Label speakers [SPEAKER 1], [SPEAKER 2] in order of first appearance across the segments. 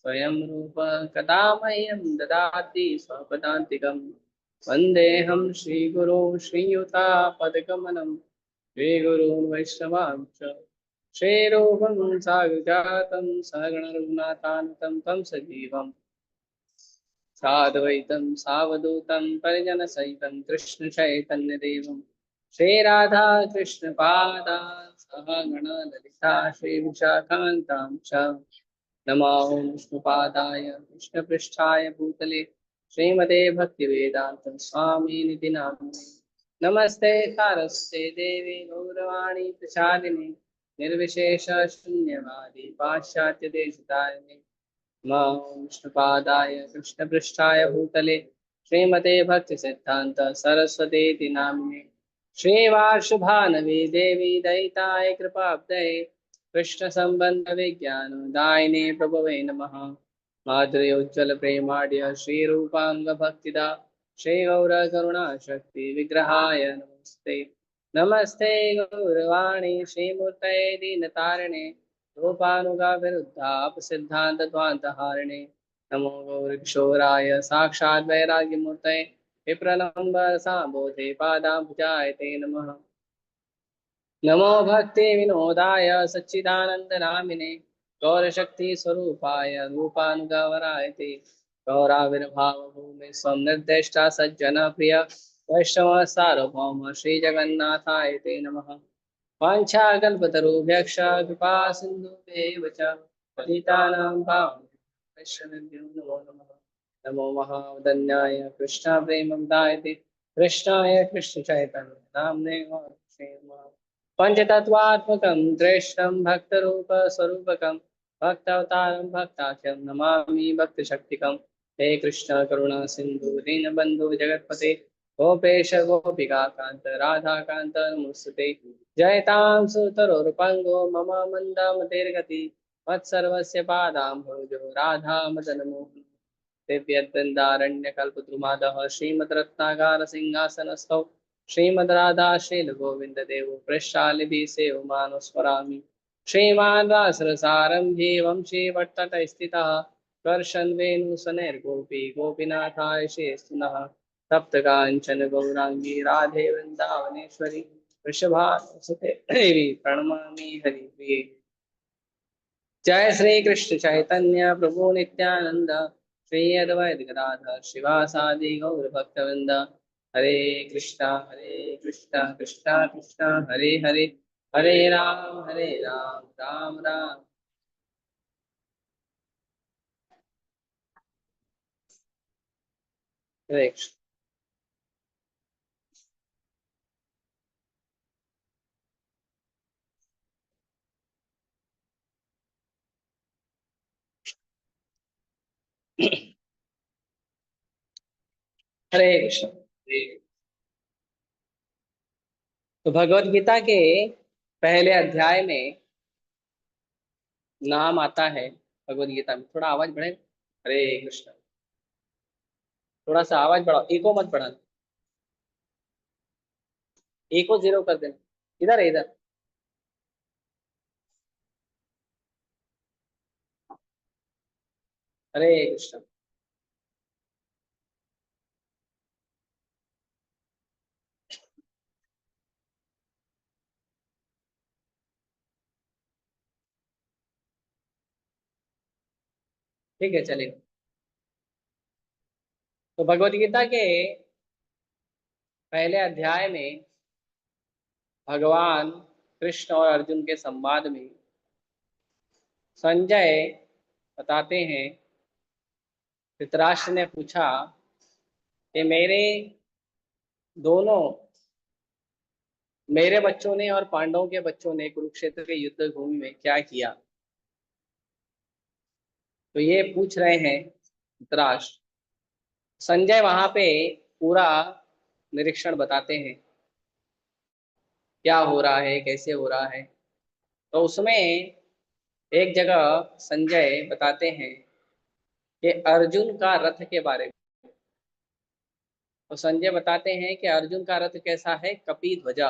[SPEAKER 1] स्वयं रूप कदा मह्यं ददाति स्वपदान्तिकम्। वन्देऽहं श्रीगुरो श्रीयुतापदकमलं श्रीगुरून् वैष्णवांश्च श्रीरूपं साग्रजातं सहगणरघुनाथान्वितं तं सजीवम् साद्वैतं सावधूतं परिजनसहितं कृष्णचैतन्यदेवं श्रीराधा कृष्णपादान् सह गणललिता श्रीविशाखान्तां च नमो विष्णुपादाय कृष्णपृष्ठाय भूतले श्रीमते भक्तिवेदान्त स्वामिनिति नामिने नमस्ते सारस्वते देवी गौरवाणी प्रचारिणे निर्विशेष शून्यवादी पाश्चात्य देशतारिणे नमो विष्णुपादाय कृष्णपृष्ठाय भूतले श्रीमते भक्ति सिद्धांत सरस्वती नामिने श्रीवार्षभानवी देवी दयिताय कृपाब्धये कृष्ण संबंध विज्ञान दायिने प्रभवे नमः माधुर्योज्वल प्रेमाढ्य श्रीरूपांग भक्तिदा श्री गौर करुणा शक्ति विग्रहाय नमस्ते नमस्ते गौरवाणी श्रीमूर्तये दीनतारिणे रूपानुगा विरुद्धाप सिद्धांत ध्वांतहारिणे नमो गौरकिशोराय साक्षात् वैराग्यमूर्तये विप्रलम्बर साम्बोधे पादाभुजाय ते नमः नमो भक्ति विनोदाय सच्चिदानंद नामिने गौरशक्ति स्वरूपाय रूपानुगवराय ते गौराविर्भाव भूमि स्वं निर्देष्टा सज्जन प्रिय वैष्णव सार्वभौम श्री जगन्नाथाय ते नमः वाञ्छाकल्पतरुभ्यश्च कृपा सिन्धुभ्येव च पतितानां पावनेभ्यो वैष्णवेभ्यो नमो नमः नमो महावदन्याय कृष्ण प्रेमदाय ते कृष्णाय कृष्ण चैतन्य नाम्ने पंचतत्वात्मकं दृष्टं भक्तरूपस्वरूपकं भक्तावतारं भक्ताख्यं नमामि भक्तशक्तिकं हे कृष्ण करुणा सिन्धु दीनबन्धु जगत्पते गोपेश गोपिका कान्त राधा कान्त नमोस्तुते जयतां सुतरोरुपङ्गो मम मन्दमतिर्गति मत्सर्वस्य पादाम्भोजो राधा मदनमोहन दिव्यद्वन्द्वारण्यकल्पद्रुमादः श्रीमद्रत्नागार सिंहासनस्थौ श्रीमद्राधा शीलगोविन्द देवो वृषालिभिः सेवमानस्मरामि श्रीमान् रासरसारम्भे वंशी भट्टटस्थितः कर्षन् वेणुसनैर्गोपी गोपीनाथाय शेषुनः तप्तकाञ्चन गौराङ्गी राधे वृन्दावनेश्वरी वृषभानुसुते देवी प्रणमामि हरिप्रिये जय श्री कृष्ण चैतन्य प्रभु नित्यानंद श्री अद्वैत गदाधर शिवासादि गौर भक्तवृंद हरे कृष्णा कृष्णा कृष्णा हरे हरे हरे राम राम राम हरे कृष्ण। हरे कृष्ण। तो भगवत गीता के पहले अध्याय में नाम आता है। भगवत गीता में थोड़ा आवाज बढ़े। हरे कृष्ण। थोड़ा सा आवाज बढ़ाओ, इको मत बढ़ाना, इको जीरो कर देना। इधर है, इधर। हरे कृष्ण। ठीक है, चलिए। तो भगवत गीता के पहले अध्याय में भगवान कृष्ण और अर्जुन के संवाद में संजय बताते हैं, धृतराष्ट्र ने पूछा कि दोनों मेरे बच्चों ने और पांडवों के बच्चों ने कुरुक्षेत्र के युद्ध भूमि में क्या किया। तो ये पूछ रहे हैं धृतराष्ट्र। संजय वहां पे पूरा निरीक्षण बताते हैं, क्या हो रहा है, कैसे हो रहा है। तो उसमें एक जगह संजय बताते हैं कि अर्जुन का रथ के बारे में। तो संजय बताते हैं कि अर्जुन का रथ कैसा है, कपी ध्वजा।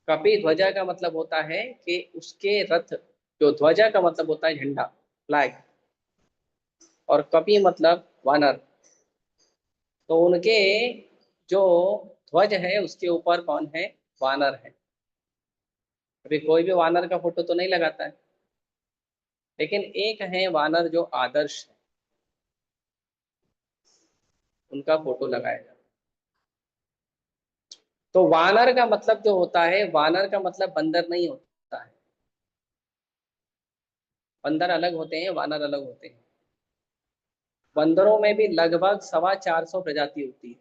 [SPEAKER 1] कपी ध्वजा का मतलब होता है कि उसके रथ, जो ध्वजा का मतलब होता है झंडा, फ्लैग, और कपि मतलब वानर। तो उनके जो ध्वज है उसके ऊपर कौन है? वानर है। अभी कोई भी वानर का फोटो तो नहीं लगाता है, लेकिन एक है वानर जो आदर्श है, उनका फोटो लगाया जाता है। तो वानर का मतलब जो होता है, वानर का मतलब बंदर नहीं होता है। बंदर अलग होते हैं, वानर अलग होते हैं। बंदरों में भी लगभग 425 प्रजाति होती है।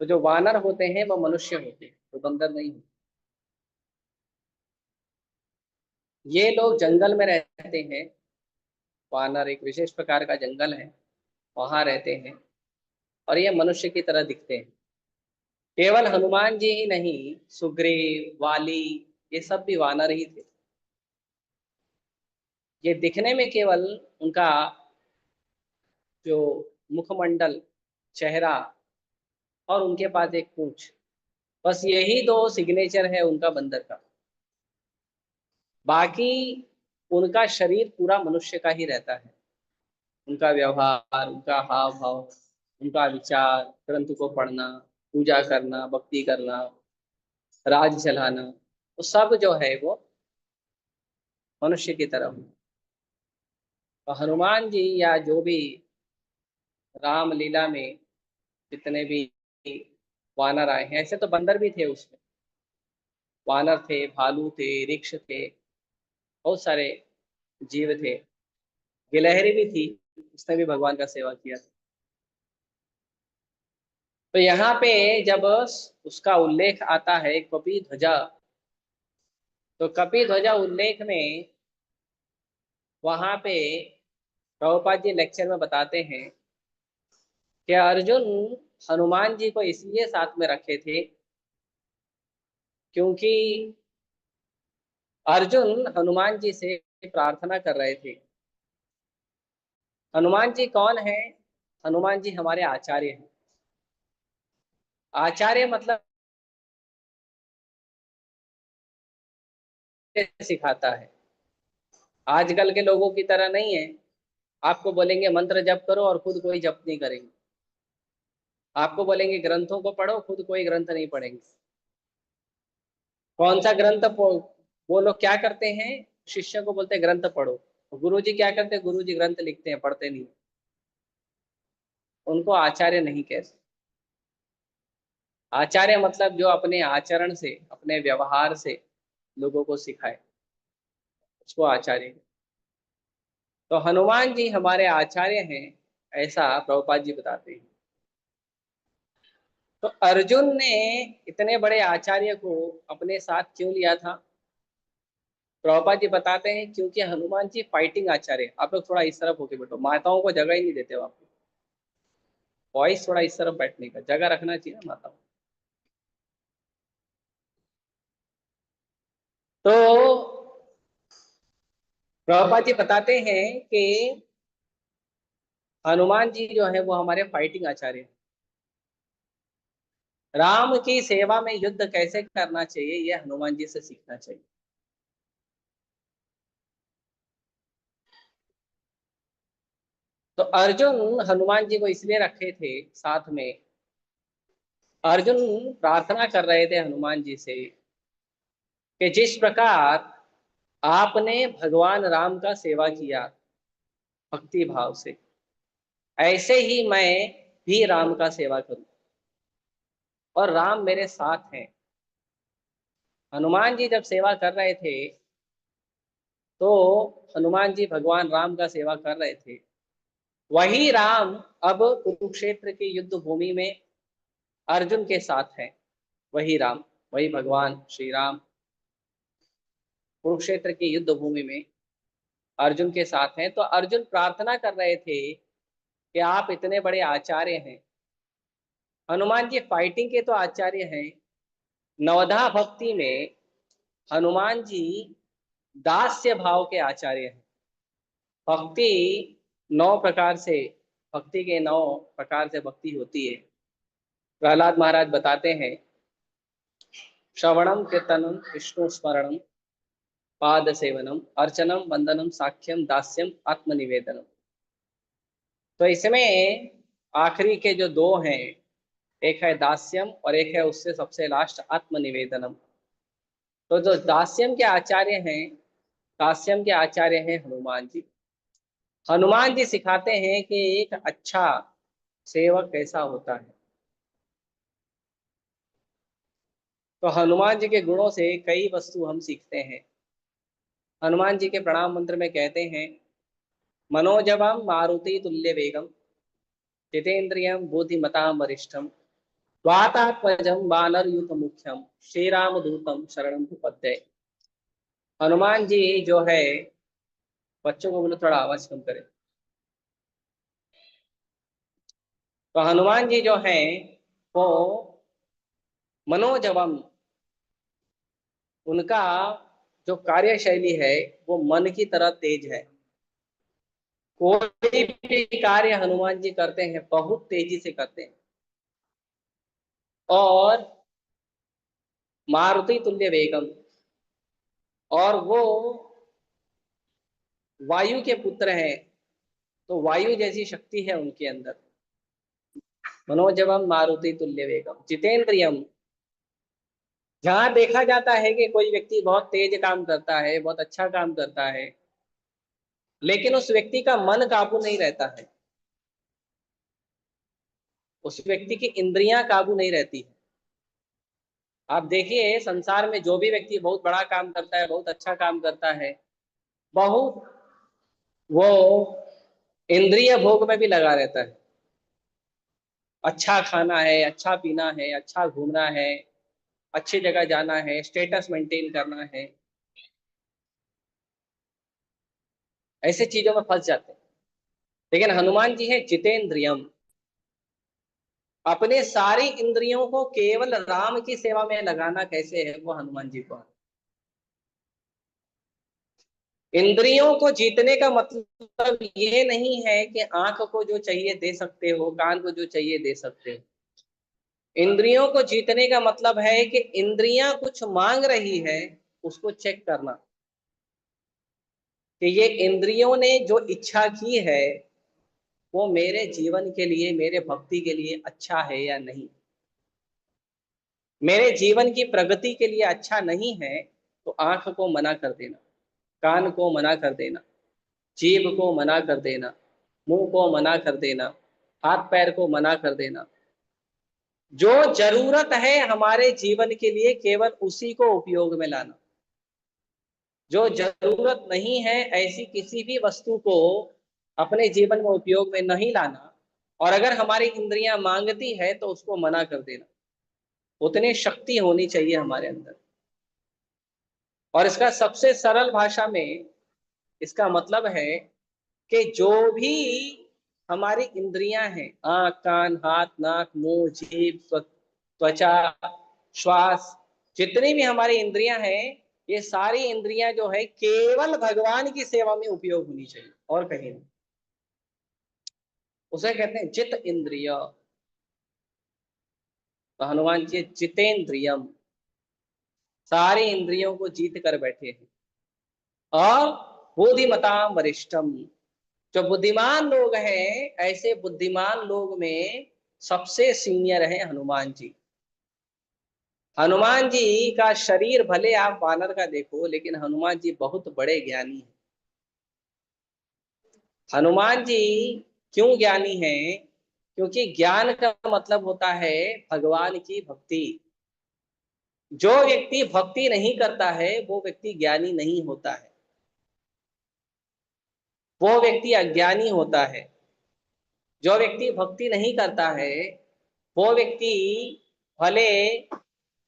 [SPEAKER 1] तो जो वानर होते हैं वो मनुष्य होते हैं, तो बंदर नहीं होते। ये लोग जंगल में रहते हैं। वानर एक विशेष प्रकार का जंगल है, वहां रहते हैं, और ये मनुष्य की तरह दिखते हैं। केवल हनुमान जी ही नहीं, सुग्रीव, वाली, ये सब भी वानर ही थे। ये दिखने में केवल उनका जो मुखमंडल, चेहरा, और उनके पास एक पूंछ, बस यही दो सिग्नेचर है उनका बंदर का। बाकी उनका शरीर पूरा मनुष्य का ही रहता है। उनका व्यवहार, उनका हाव भाव, उनका विचार, ग्रंथ को पढ़ना, पूजा करना, भक्ति करना, राज चलाना, वो सब जो है वो मनुष्य की तरह हो। तो हनुमान जी या जो भी राम लीला में जितने भी वानर आए हैं, ऐसे तो बंदर भी थे उसमें। वानर थे, भालू थे, ऋक्ष थे, बहुत सारे जीव थे। गिलहरी भी थी, उसने भी भगवान का सेवा किया था। तो यहाँ पे जब उसका उल्लेख आता है कपि ध्वजा, तो कपि ध्वजा उल्लेख में वहां पे प्रभुपाद जी लेक्चर में बताते हैं कि अर्जुन हनुमान जी को इसलिए साथ में रखे थे क्योंकि अर्जुन हनुमान जी से प्रार्थना कर रहे थे। हनुमान जी कौन है? हनुमान जी हमारे आचार्य हैं। आचार्य मतलब सिखाता है। आजकल के लोगों की तरह नहीं है, आपको बोलेंगे मंत्र जप करो और खुद कोई जप नहीं करेंगे। आपको बोलेंगे ग्रंथों को पढ़ो, खुद कोई ग्रंथ नहीं पढ़ेंगे। कौन सा ग्रंथ वो लोग क्या करते हैं? शिष्य को बोलते हैं ग्रंथ पढ़ो। गुरु जी क्या करते हैं? गुरु जी ग्रंथ लिखते हैं, पढ़ते नहीं। उनको आचार्य नहीं कहते। आचार्य मतलब जो अपने आचरण से, अपने व्यवहार से लोगों को सिखाए, उसको आचार्य कहते हैं। तो हनुमान जी हमारे आचार्य हैं, ऐसा प्रभुपाद जी बताते हैं। तो अर्जुन ने इतने बड़े आचार्य को अपने साथ क्यों लिया था? प्रभुपाद जी बताते हैं क्योंकि हनुमान जी फाइटिंग आचार्य हैं। आप लोग थोड़ा इस तरफ होके बैठो, माताओं को जगह ही नहीं देते हो आप। वॉइस थोड़ा इस तरफ बैठने का जगह रखना चाहिए ना माताओं। तो प्रभुपाद जी बताते हैं कि हनुमान जी जो है वो हमारे फाइटिंग आचार्य हैं। राम की सेवा में युद्ध कैसे करना चाहिए, ये हनुमान जी से सीखना चाहिए। तो अर्जुन हनुमान जी को इसलिए रखे थे साथ में। अर्जुन प्रार्थना कर रहे थे हनुमान जी से कि जिस प्रकार आपने भगवान राम का सेवा किया भक्ति भाव से, ऐसे ही मैं भी राम का सेवा करूं, और राम मेरे साथ हैं। हनुमान जी जब सेवा कर रहे थे तो हनुमान जी भगवान राम का सेवा कर रहे थे। वही राम अब कुरुक्षेत्र की युद्ध भूमि में अर्जुन के साथ हैं। वही राम, वही भगवान श्री राम कुरुक्षेत्र की युद्ध भूमि में अर्जुन के साथ हैं। तो अर्जुन प्रार्थना कर रहे थे कि आप इतने बड़े आचार्य हैं। हनुमान जी फाइटिंग के तो आचार्य हैं, नवधा भक्ति में हनुमान जी दास्य भाव के आचार्य हैं। भक्ति 9 प्रकार से, भक्ति के 9 प्रकार से भक्ति होती है। प्रहलाद महाराज बताते हैं, श्रवणम कीर्तनम विष्णु स्मरणम पाद सेवनम अर्चनम वंदनम साक्ष्यम दास्यम आत्मनिवेदनम। तो इसमें आखिरी के जो दो हैं, एक है दास्यम और एक है उससे सबसे लास्ट आत्मनिवेदनम। तो जो दास्यम के आचार्य हैं, दास्यम के आचार्य हैं हनुमान जी। हनुमान जी सिखाते हैं कि एक अच्छा सेवक कैसा होता है। तो हनुमान जी के गुणों से कई वस्तु हम सीखते हैं। हनुमान जी के प्रणाम मंत्र में कहते हैं, मनोजवम मारुति तुल्य वेगम जितेन्द्रियम बुद्धिमताम वरिष्ठम वातात्मजम वानर युत मुख्यम श्री राम दूतम शरणम प्रपद्ये। हनुमान जी जो है, बच्चों को बोलो थोड़ा आवाज कम करें। तो हनुमान जी जो हैं वो मनोजवम, उनका जो कार्यशैली है वो मन की तरह तेज है। कोई भी कार्य हनुमान जी करते हैं बहुत तेजी से करते हैं। और मारुति तुल्य वेगम, और वो वायु के पुत्र हैं, तो वायु जैसी शक्ति है उनके अंदर। मनोजवम मारुति तुल्य वेगम जितेंद्रियम, जहां देखा जाता है कि कोई व्यक्ति बहुत तेज काम करता है, बहुत अच्छा काम करता है, लेकिन उस व्यक्ति का मन काबू नहीं रहता है, उस व्यक्ति की इंद्रियां काबू नहीं रहती है। आप देखिए संसार में जो भी व्यक्ति बहुत बड़ा काम करता है, बहुत अच्छा काम करता है, बहुत वो इंद्रिय भोग में भी लगा रहता है। अच्छा खाना है, अच्छा पीना है, अच्छा घूमना है, अच्छी जगह जाना है, स्टेटस मेंटेन करना है, ऐसे चीजों में फंस जाते हैं। लेकिन हनुमान जी है जितेंद्रियम, अपने सारी इंद्रियों को केवल राम की सेवा में लगाना कैसे है वो हनुमान जी को आता है। इंद्रियों को जीतने का मतलब ये नहीं है कि आंख को जो चाहिए दे सकते हो, कान को जो चाहिए दे सकते हो। इंद्रियों को जीतने का मतलब है कि इंद्रियां कुछ मांग रही है, उसको चेक करना कि ये इंद्रियों ने जो इच्छा की है वो मेरे जीवन के लिए, मेरे भक्ति के लिए अच्छा है या नहीं। मेरे जीवन की प्रगति के लिए अच्छा नहीं है तो आंख को मना कर देना, कान को मना कर देना, जीभ को मना कर देना, मुंह को मना कर देना, हाथ पैर को मना कर देना। जो जरूरत है हमारे जीवन के लिए केवल उसी को उपयोग में लाना। जो जरूरत नहीं है ऐसी किसी भी वस्तु को अपने जीवन में उपयोग में नहीं लाना। और अगर हमारी इंद्रियां मांगती है तो उसको मना कर देना। उतनी शक्ति होनी चाहिए हमारे अंदर। और इसका सबसे सरल भाषा में इसका मतलब है कि जो भी हमारी इंद्रियां हैं, आंख कान हाथ नाक मुंह जीभ त्वचा श्वास, जितनी भी हमारी इंद्रियां हैं, ये सारी इंद्रियां जो है केवल भगवान की सेवा में उपयोग होनी चाहिए और कहीं नहीं। उसे कहते हैं जित इंद्रिय। तो हनुमान जी जितेंद्रियम, सारी इंद्रियों को जीत कर बैठे हैं। और बुद्धिमताम वरिष्ठम, जो बुद्धिमान लोग हैं ऐसे बुद्धिमान लोग में सबसे सीनियर है हनुमान जी। हनुमान जी का शरीर भले आप वानर का देखो, लेकिन हनुमान जी बहुत बड़े ज्ञानी हैं। हनुमान जी क्यों ज्ञानी हैं? क्योंकि ज्ञान का मतलब होता है भगवान की भक्ति। जो व्यक्ति भक्ति नहीं करता है वो व्यक्ति ज्ञानी नहीं होता है, वो व्यक्ति अज्ञानी होता है। जो व्यक्ति भक्ति नहीं करता है वो व्यक्ति भले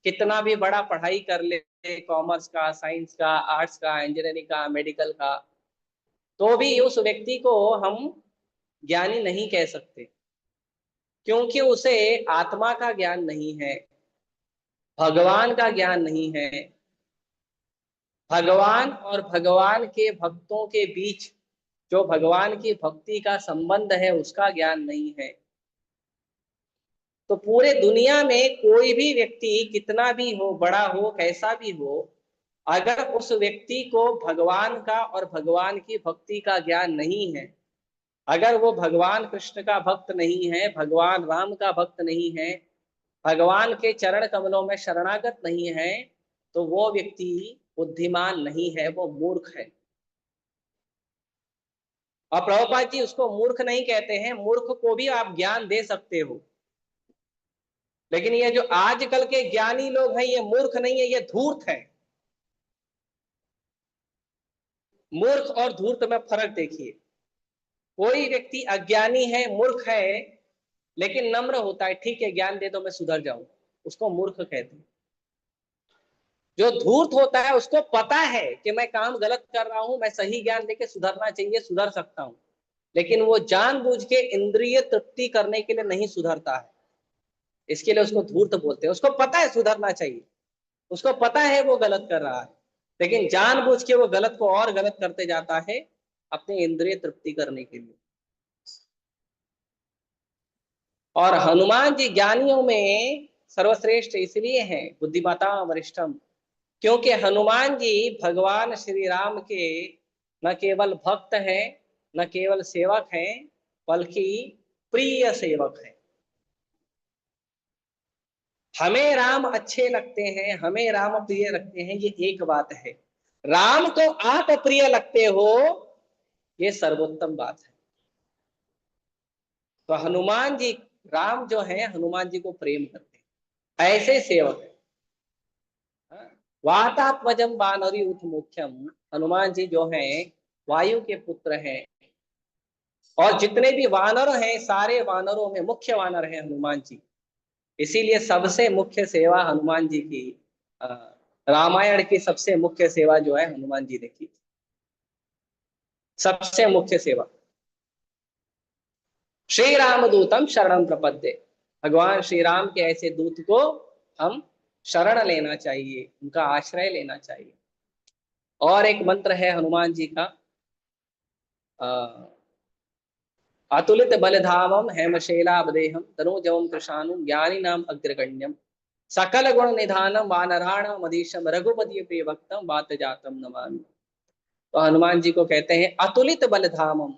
[SPEAKER 1] कितना भी बड़ा पढ़ाई कर ले, कॉमर्स का, साइंस का, आर्ट्स का, इंजीनियरिंग का, मेडिकल का, तो भी उस व्यक्ति को हम ज्ञानी नहीं कह सकते। क्योंकि उसे आत्मा का ज्ञान नहीं है, भगवान का ज्ञान नहीं है, भगवान और भगवान के भक्तों के बीच जो भगवान की भक्ति का संबंध है उसका ज्ञान नहीं है। तो पूरे दुनिया में कोई भी व्यक्ति कितना भी हो, बड़ा हो, कैसा भी हो, अगर उस व्यक्ति को भगवान का और भगवान की भक्ति का ज्ञान नहीं है, अगर वो भगवान कृष्ण का भक्त नहीं है, भगवान राम का भक्त नहीं है, भगवान के चरण कमलों में शरणागत नहीं है, तो वो व्यक्ति बुद्धिमान नहीं है, वो मूर्ख है। और प्रभुपाद जी उसको मूर्ख नहीं कहते हैं, मूर्ख को भी आप ज्ञान दे सकते हो, लेकिन ये जो आजकल के ज्ञानी लोग हैं ये मूर्ख नहीं है, ये धूर्त है। मूर्ख और धूर्त में फर्क देखिए। कोई व्यक्ति अज्ञानी है, मूर्ख है, लेकिन नम्र होता है, ठीक है ज्ञान दे दो मैं सुधर जाऊं, उसको मूर्ख कहते हैं। जो धूर्त होता है उसको पता है कि मैं काम गलत कर रहा हूं, मैं सही ज्ञान देके सुधरना चाहिए, सुधर सकता हूं, लेकिन वो जानबूझ के इंद्रिय तृप्ति करने के लिए नहीं सुधरता है, इसके लिए उसको धूर्त बोलते हैं। उसको पता है सुधरना चाहिए, उसको पता है वो गलत कर रहा है, लेकिन जानबूझ के वो गलत को और गलत करते जाता है अपनी इंद्रिय तृप्ति करने के लिए। और हनुमान जी ज्ञानियों में सर्वश्रेष्ठ इसलिए हैं, बुद्धिमता वरिष्ठम, क्योंकि हनुमान जी भगवान श्री राम के न केवल भक्त हैं, न केवल सेवक हैं, बल्कि प्रिय सेवक हैं। हमें राम अच्छे लगते हैं, हमें राम प्रिय लगते हैं, ये एक बात है। राम को आप प्रिय लगते हो, ये सर्वोत्तम बात है। तो हनुमान जी, राम जो है हनुमान जी को प्रेम करते हैं, ऐसे सेवक है। वातात्मजम वानरी उत मुख्यम, हनुमान जी जो हैं वायु के पुत्र हैं, और जितने भी वानर हैं सारे वानरों में मुख्य वानर हैं हनुमान जी। इसीलिए सबसे मुख्य सेवा हनुमान जी की, अ, रामायण की सबसे मुख्य सेवा जो है हनुमान जी ने की, सबसे मुख्य सेवा। श्री राम दूतम शरणम प्रपद्ये, भगवान श्री राम के ऐसे दूत को हम शरण लेना चाहिए, उनका आश्रय लेना चाहिए। और एक मंत्र है हनुमान जी का, अतुलित बलधामम हेमशैलावदेहम तनोजवम कृशानुम ज्ञानी नाम अग्रगण्यम सकल गुण निधानम वानराणाम अधीशम रघुपति प्रिय भक्तम वात जातम नमामि। तो हनुमान जी को कहते हैं अतुलित बलधामम।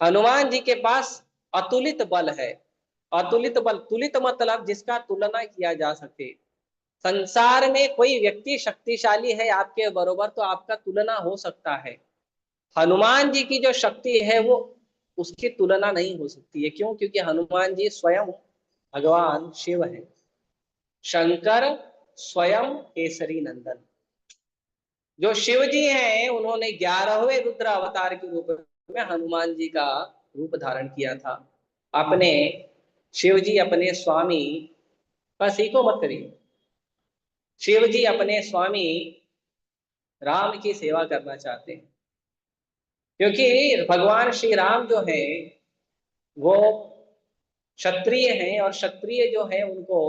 [SPEAKER 1] हनुमान जी के पास अतुलित बल है। अतुलित बल, तुलित मतलब जिसका तुलना किया जा सके। संसार में कोई व्यक्ति शक्तिशाली है आपके बरोबर तो आपका तुलना हो सकता है, हनुमान जी की जो शक्ति है वो उसकी तुलना नहीं हो सकती है। क्यों? क्योंकि हनुमान जी स्वयं भगवान शिव है, शंकर स्वयं केसरी नंदन। जो शिव जी हैं उन्होंने 11वें रुद्र अवतार के रूप में हनुमान जी का रूप धारण किया था। अपने शिव जी अपने स्वामी, बस इको मत करिए, शिव जी अपने स्वामी राम की सेवा करना चाहते हैं, क्योंकि भगवान श्री राम जो है वो क्षत्रिय हैं, और क्षत्रिय जो है उनको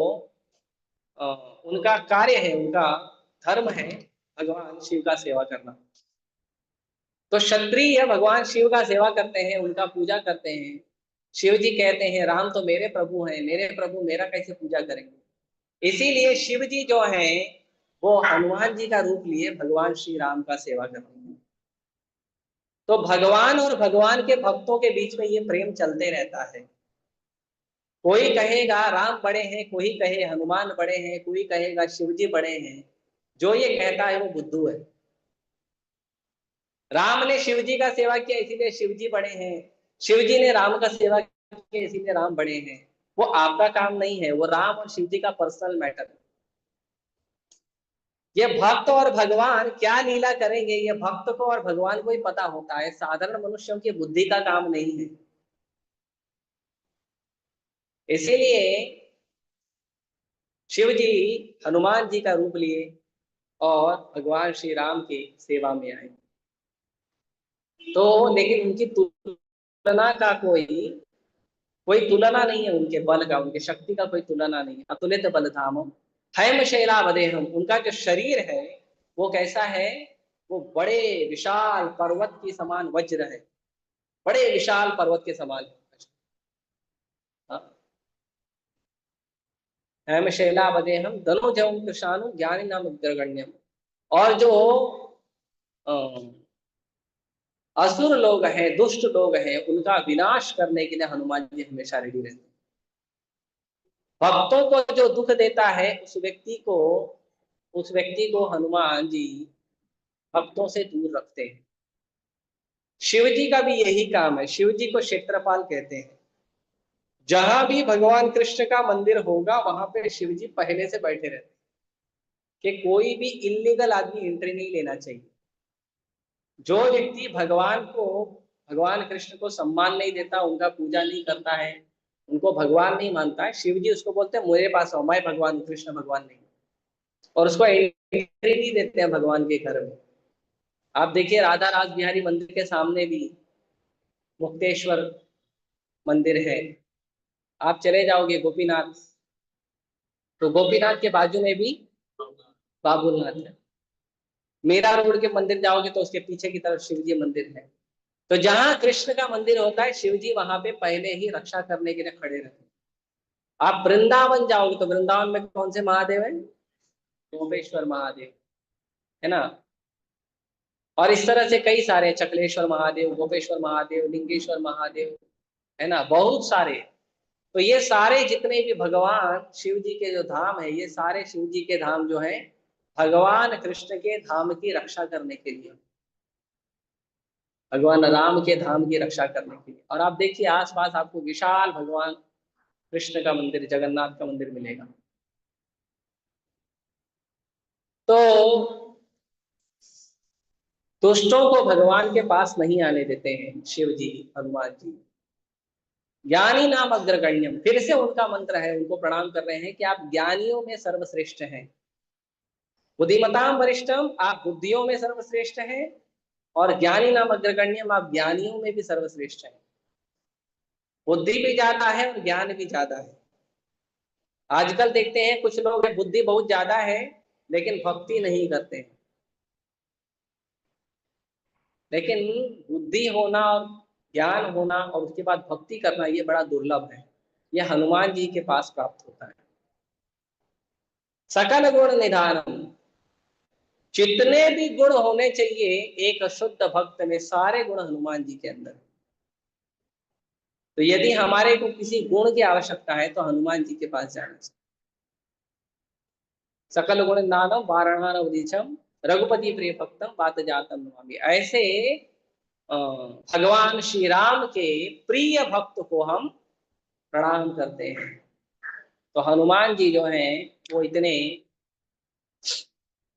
[SPEAKER 1] अ, उनका कार्य है, उनका धर्म है भगवान शिव का सेवा करना। तो क्षत्रिय भगवान शिव का सेवा करते हैं, उनका पूजा करते हैं। शिव जी कहते हैं राम तो मेरे प्रभु हैं, मेरे प्रभु मेरा कैसे पूजा करेंगे। इसीलिए शिव जी जो हैं वो हनुमान जी का रूप लिए भगवान श्री राम का सेवा करते हैं। तो भगवान और भगवान के भक्तों के बीच में ये प्रेम चलते रहता है। कोई कहेगा राम बड़े हैं, कोई कहे हनुमान बड़े हैं, कोई कहेगा शिव जी बड़े हैं। जो ये कहता है वो बुद्धू है। राम ने शिव जी का सेवा किया इसीलिए शिव जी बड़े हैं, शिव जी ने राम का सेवा किया इसीलिए राम बड़े हैं। वो आपका काम नहीं है, वो राम और शिव जी का पर्सनल मैटर है। ये भक्त और भगवान क्या लीला करेंगे, ये भक्त को और भगवान को ही पता होता है, साधारण मनुष्यों की बुद्धि का काम नहीं है। इसीलिए शिव जी हनुमान जी का रूप लिए और भगवान श्री राम की सेवा में आए। तो लेकिन उनकी तुलना का कोई कोई तुलना नहीं है, उनके बल का, उनके शक्ति का कोई तुलना नहीं है। अतुलित बल धाम हैम शैलावदेहम, उनका जो शरीर है वो कैसा है, वो बड़े विशाल पर्वत के समान वज्र है, बड़े विशाल पर्वत के समान। हाँ? हैम शैलावदेहम धनुजम कृशानु ज्ञानी नाम अग्रगण्यम, और जो असुर लोग हैं, दुष्ट लोग हैं, उनका विनाश करने के लिए हनुमान जी हमेशा रेडी रहते हैं। भक्तों को जो दुख देता है उस व्यक्ति को हनुमान जी भक्तों से दूर रखते हैं। शिव जी का भी यही काम है। शिव जी को क्षेत्रपाल कहते हैं। जहां भी भगवान कृष्ण का मंदिर होगा वहां पे शिव जी पहले से बैठे रहते हैं कि कोई भी इलीगल आदमी एंट्री नहीं लेना चाहिए। जो व्यक्ति भगवान कृष्ण को सम्मान नहीं देता, उनका पूजा नहीं करता है, उनको भगवान नहीं मानता है, शिव जी उसको बोलते हैं मेरे पास आओ, मैं भगवान हूं, कृष्ण भगवान नहीं। और उसको एंट्री नहीं देते हैं भगवान के घर में। आप देखिए राधा रास बिहारी मंदिर के सामने भी मुक्तेश्वर मंदिर है। आप चले जाओगे गोपीनाथ, तो गोपीनाथ के बाजू में भी बाबुलनाथ है। मीरा रोड के मंदिर जाओगे तो उसके पीछे की तरफ शिव जी मंदिर है। तो जहां कृष्ण का मंदिर होता है शिव जी वहां पे पहले ही रक्षा करने के लिए खड़े रहते हैं। आप वृंदावन जाओगे तो वृंदावन में कौन से महादेव है? गोपेश्वर महादेव, है ना। और इस तरह से कई सारे, चकलेश्वर महादेव, गोपेश्वर महादेव, लिंगेश्वर महादेव, है ना, बहुत सारे। तो ये सारे जितने भी भगवान शिव जी के जो धाम है, ये सारे शिव जी के धाम जो है भगवान कृष्ण के धाम की रक्षा करने के लिए, भगवान राम के धाम की रक्षा करने के लिए। और आप देखिए आसपास आपको विशाल भगवान कृष्ण का मंदिर, जगन्नाथ का मंदिर मिलेगा। तो दुष्टों को भगवान के पास नहीं आने देते हैं शिव जी, हनुमान जी। ज्ञानी नाम अग्रगण्यम, फिर से उनका मंत्र है, उनको प्रणाम कर रहे हैं कि आप ज्ञानियों में सर्वश्रेष्ठ हैं। बुद्धिमताम वरिष्ठम, आप बुद्धियों में सर्वश्रेष्ठ हैं। और ज्ञानी नाम अग्रगण्यम, आप ज्ञानियों में भी सर्वश्रेष्ठ हैं। बुद्धि भी ज्यादा है और ज्ञान भी ज्यादा है। आजकल देखते हैं कुछ लोग बुद्धि बहुत ज्यादा है लेकिन भक्ति नहीं करते हैं। लेकिन बुद्धि होना और ज्ञान होना और उसके बाद भक्ति करना ये बड़ा दुर्लभ है। ये हनुमान जी के पास प्राप्त होता है। सकल गुण निधानम, जितने भी गुण होने चाहिए एक शुद्ध भक्त में, सारे गुण हनुमान जी के अंदर है। तो यदि हमारे को किसी गुण की आवश्यकता है तो हनुमान जी के पास जाना चाहिए। सकल गुण निधानम वाराणसीम रघुपति प्रिय भक्तम बात जातम नमामि। ऐसे भगवान श्री राम के प्रिय भक्त को हम प्रणाम करते हैं। तो हनुमान जी जो हैं वो इतने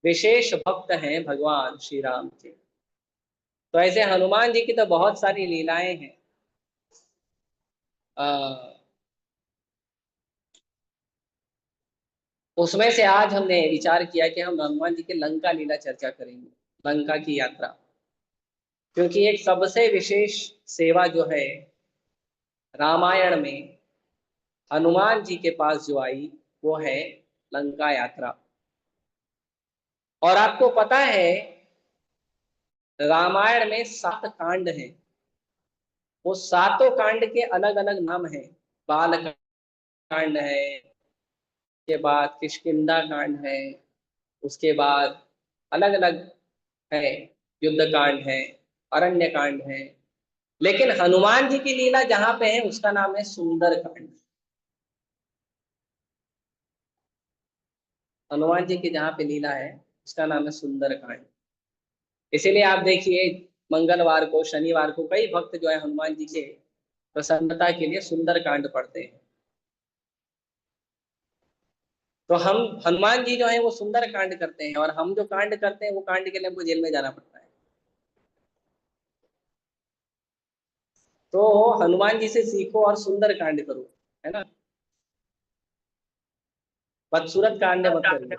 [SPEAKER 1] विशेष भक्त हैं भगवान श्री राम के। तो ऐसे हनुमान जी की तो बहुत सारी लीलाएं हैं। उसमें से आज हमने विचार किया कि हम हनुमान जी के लंका लीला चर्चा करेंगे, लंका की यात्रा। क्योंकि एक सबसे विशेष सेवा जो है रामायण में हनुमान जी के पास जो आई वो है लंका यात्रा। और आपको पता है रामायण में 7 कांड हैं। वो सातों कांड के अलग अलग नाम हैं। बाल कांड है, उसके बाद किष्किंधा कांड है, उसके बाद अलग अलग है, युद्ध कांड है, अरण्य कांड है। लेकिन हनुमान जी की लीला जहां पे है उसका नाम है सुंदर कांड। हनुमान जी की जहाँ पे लीला है उसका नाम है सुंदर कांड। इसीलिए आप देखिए मंगलवार को, शनिवार को कई भक्त जो है हनुमान जी के प्रसन्नता के लिए सुंदर कांड पढ़ते हैं। तो हम हनुमान जी जो है वो सुंदर कांड करते हैं, और हम जो कांड करते हैं वो कांड के लिए हमको जेल में जाना पड़ता है। तो हनुमान जी से सीखो और सुंदर कांड करो, है ना। बदसूरत कांड मत करिए,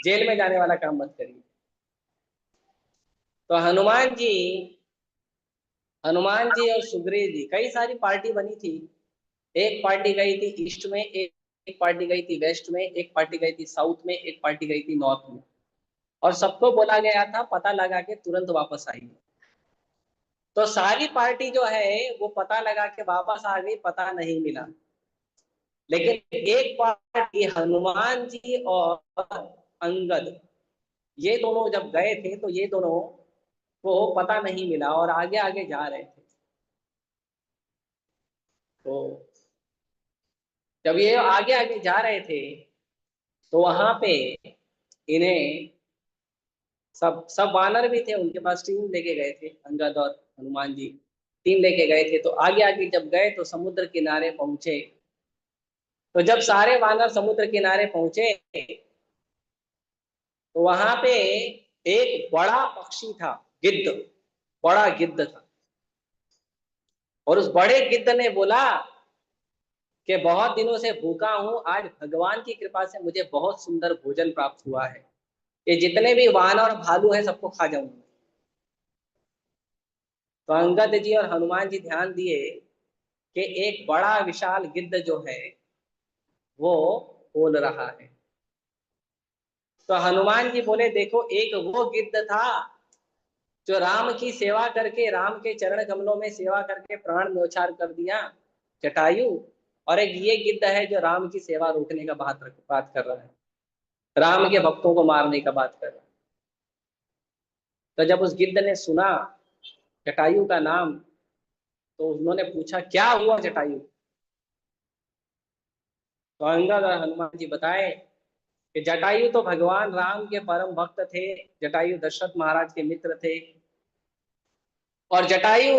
[SPEAKER 1] जेल में जाने वाला काम मत करिए। तो हनुमान जी और सुग्रीव जी, कई सारी पार्टी बनी थी। एक पार्टी गई थी ईस्ट में, एक पार्टी गई थी वेस्ट में, एक पार्टी गई थी साउथ में, एक पार्टी गई थी नॉर्थ में। और सबको बोला गया था पता लगा के तुरंत वापस आइए। तो सारी पार्टी जो है वो पता लगा के वापस आ गई, पता नहीं मिला। लेकिन एक पार्टी हनुमान जी और अंगद, ये दोनों जब गए थे तो ये दोनों को पता नहीं मिला और आगे आगे जा रहे थे। तो जब ये आगे आगे जा रहे थे तो वहां पे इन्हें सब सब वानर भी थे, उनके पास टीम लेके गए थे, अंगद और हनुमान जी टीम लेके गए थे। तो आगे आगे जब गए तो समुद्र किनारे पहुंचे। तो जब सारे वानर समुद्र किनारे पहुंचे तो वहां पे एक बड़ा पक्षी था, गिद्ध, बड़ा गिद्ध था। और उस बड़े गिद्ध ने बोला कि बहुत दिनों से भूखा हूं, आज भगवान की कृपा से मुझे बहुत सुंदर भोजन प्राप्त हुआ है। ये जितने भी वानर और भालू हैं सबको खा जाऊंगा। तो अंगद जी और हनुमान जी ध्यान दिए कि एक बड़ा विशाल गिद्ध जो है वो बोल रहा है। तो हनुमान जी बोले, देखो एक वो गिद्ध था जो राम की सेवा करके, राम के चरण कमलों में सेवा करके प्राण न्योछावर कर दिया, जटायु। और एक ये गिद्ध है जो राम की सेवा रोकने का बात कर रहा है, राम के भक्तों को मारने का बात कर रहा है। तो जब उस गिद्ध ने सुना जटायु का नाम तो उन्होंने पूछा, क्या हुआ जटायु? तो अंगद और हनुमान जी बताए कि जटायु तो भगवान राम के परम भक्त थे, जटायु दशरथ महाराज के मित्र थे। और जटायु,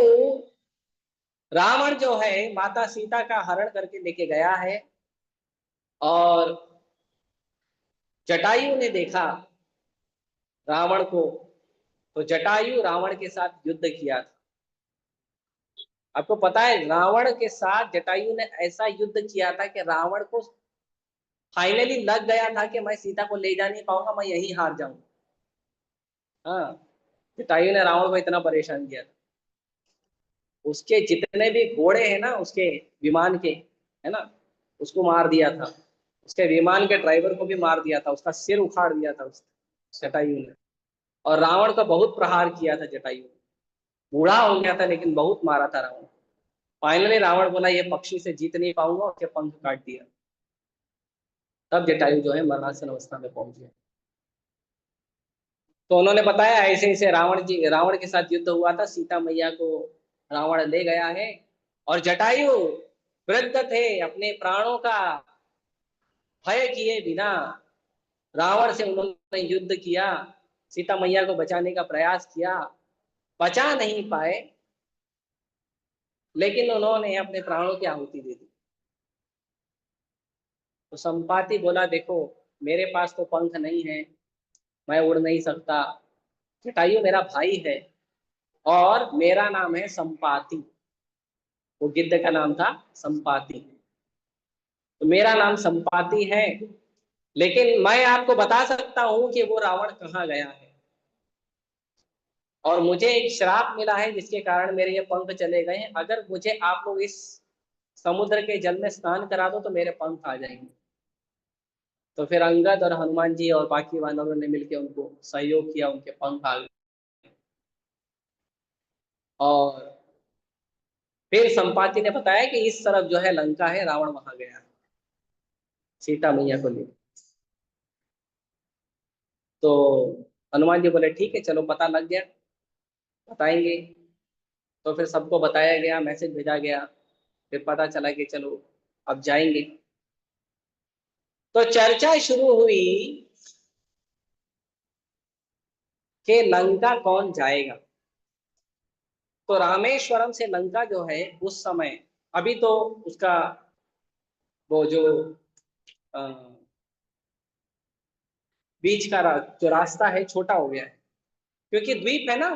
[SPEAKER 1] रावण जो है माता सीता का हरण करके लेके गया है। और जटायु ने देखा रावण को, तो जटायु रावण के साथ युद्ध किया था। आपको पता है रावण के साथ जटायु ने ऐसा युद्ध किया था कि रावण को फाइनली लग गया था कि मैं सीता को ले जा नहीं पाऊंगा, मैं यहीं हार जाऊंगा। हाँ, जटायु ने रावण को इतना परेशान किया था। उसके जितने भी घोड़े हैं ना, उसके विमान के, है ना, उसको मार दिया था। उसके विमान के ड्राइवर को भी मार दिया था, उसका सिर उखाड़ दिया था उस जटायु ने। और रावण का बहुत प्रहार किया था जटायु ने। बूढ़ा हो गया था लेकिन बहुत मारा था रावण। फाइनली रावण बोला ये पक्षी से जीत नहीं पाऊंगा, उसके पंख काट दिया। तब जटायु जो है मरणासन अवस्था में पहुंच गया। तो उन्होंने बताया ऐसे ऐसे रावण के साथ युद्ध हुआ था, सीता मैया को रावण ले गया है। और जटायु वृद्ध थे, अपने प्राणों का भय किए बिना रावण से उन्होंने युद्ध किया, सीता मैया को बचाने का प्रयास किया, बचा नहीं पाए, लेकिन उन्होंने अपने प्राणों की आहुति दे दी। तो संपाति बोला, देखो मेरे पास तो पंख नहीं है, मैं उड़ नहीं सकता। जटायु मेरा भाई है और मेरा नाम है संपाति। वो गिद्ध का नाम था संपाति। तो मेरा नाम संपाति है, लेकिन मैं आपको बता सकता हूं कि वो रावण कहाँ गया है। और मुझे एक श्राप मिला है जिसके कारण मेरे ये पंख चले गए हैं। अगर मुझे आप लोग इस समुद्र के जल में स्नान करा दो तो मेरे पंख आ जाएंगे। तो फिर अंगद और हनुमान जी और बाकी वानरों ने मिलकर उनको सहयोग किया, उनके पंख आ गए। और फिर संपाति ने बताया कि इस तरफ जो है लंका है, रावण वहां गया है सीता मैया को लेकर। तो हनुमान जी बोले ठीक है चलो, पता लग गया, बताएंगे। तो फिर सबको बताया गया, मैसेज भेजा गया। फिर पता चला कि चलो अब जाएंगे। तो चर्चा शुरू हुई कि लंका कौन जाएगा। तो रामेश्वरम से लंका जो है उस समय, अभी तो उसका वो जो अ, बीच का जो रास्ता है छोटा हो गया है, क्योंकि द्वीप है ना,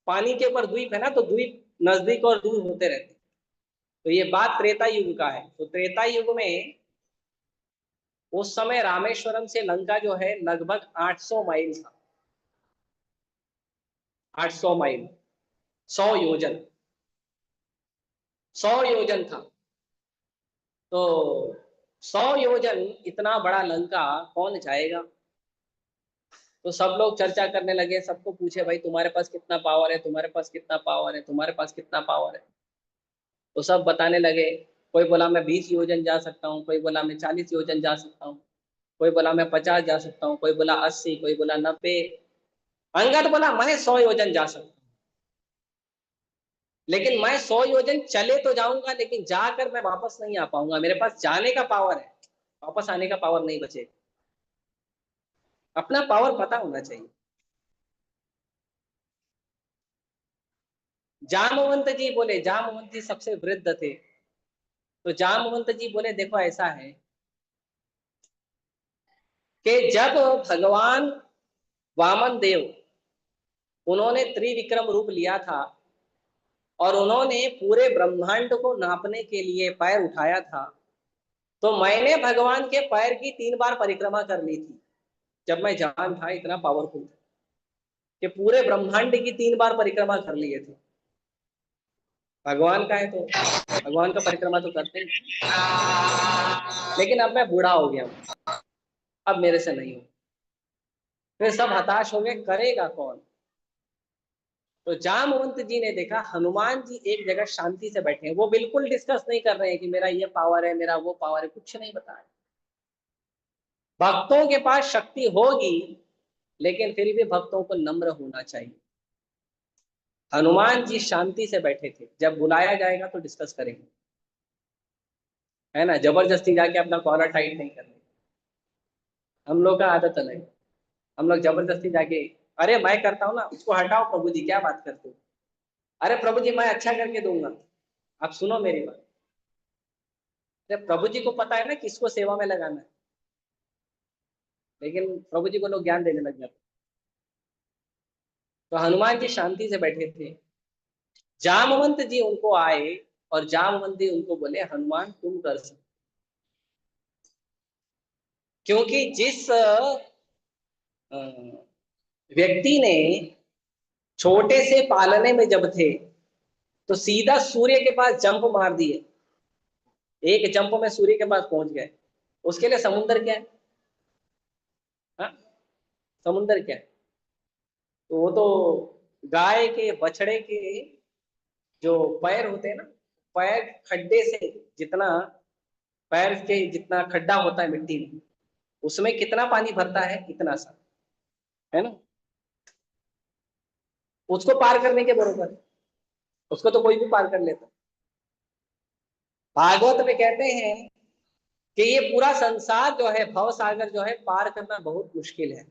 [SPEAKER 1] पानी के ऊपर द्वीप है ना, तो द्वीप नजदीक और दूर होते रहते हैं। तो ये बात त्रेता युग का है। तो त्रेता युग में उस समय रामेश्वरम से लंका जो है लगभग 800 माइल था। 800 माइल, 100 योजन, 100 योजन था। तो 100 योजन इतना बड़ा लंका कौन जाएगा। तो सब लोग चर्चा करने लगे, सबको पूछे भाई तुम्हारे पास कितना पावर है, तुम्हारे पास कितना पावर है, तुम्हारे पास कितना पावर है। तो सब बताने लगे। कोई बोला मैं 20 योजन जा सकता हूँ, कोई बोला मैं 40 योजन जा सकता हूँ। कोई बोला मैं 50 जा सकता हूँ, कोई बोला 80, कोई बोला 90। अंगद बोला मैं 100 योजन जा सकता हूँ। लेकिन मैं 100 योजन चले तो जाऊंगा, लेकिन जाकर मैं वापस नहीं आ पाऊंगा। मेरे पास जाने का पावर है, वापस आने का पावर नहीं बचेगा। अपना पावर पता होना चाहिए। जामवंत जी बोले, जामवंत जी सबसे वृद्ध थे, तो जामवंत जी बोले देखो ऐसा है कि जब भगवान वामन देव, उन्होंने त्रिविक्रम रूप लिया था और उन्होंने पूरे ब्रह्मांड को नापने के लिए पैर उठाया था, तो मैंने भगवान के पैर की 3 बार परिक्रमा कर ली थी। जब मैं जवान था, इतना पावरफुल था कि पूरे ब्रह्मांड की 3 बार परिक्रमा कर लिए थे। भगवान का है तो भगवान का परिक्रमा तो करते ही। लेकिन अब मैं बूढ़ा हो गया हूँ, अब मेरे से नहीं हो। फिर सब हताश हो गए, करेगा कौन। तो जामवंत जी ने देखा हनुमान जी एक जगह शांति से बैठे हैं, वो बिल्कुल डिस्कस नहीं कर रहे हैं कि मेरा ये पावर है, मेरा वो पावर है, कुछ नहीं बता रहे। भक्तों के पास शक्ति होगी, लेकिन फिर भी भक्तों को नम्र होना चाहिए। हनुमान जी शांति से बैठे थे, जब बुलाया जाएगा तो डिस्कस करेंगे, है ना। जबरदस्ती जाके अपना कॉलर टाइट नहीं करना। हम लोग का आदत अलग है। हम लोग जबरदस्ती जाके, अरे मैं करता हूँ ना, उसको हटाओ प्रभु जी, क्या बात करते हो। अरे प्रभु जी मैं अच्छा करके दूंगा, आप सुनो मेरी बात। अरे प्रभु जी को पता है ना किसको सेवा में लगाना है, लेकिन प्रभु जी को लोग ज्ञान देने लग जाते। तो हनुमान जी शांति से बैठे थे। जामवंत जी उनको आए और जामवंत जी उनको बोले हनुमान तुम कर सकते, क्योंकि जिस व्यक्ति ने छोटे से पालने में जब थे तो सीधा सूर्य के पास जंप मार दिए, एक जंप में सूर्य के पास पहुंच गए। उसके लिए समुंदर क्या है? हाँ, समुंदर क्या है? तो वो तो गाय के बछड़े के जो पैर होते हैं ना, पैर खड्डे से जितना, पैर के जितना खड्डा होता है मिट्टी में, उसमें कितना पानी भरता है, इतना सा, है ना। उसको पार करने के बरोबर है। उसको तो कोई भी पार कर लेता। भागवत में कहते हैं कि ये पूरा संसार जो है, भव सागर जो है, पार करना बहुत मुश्किल है।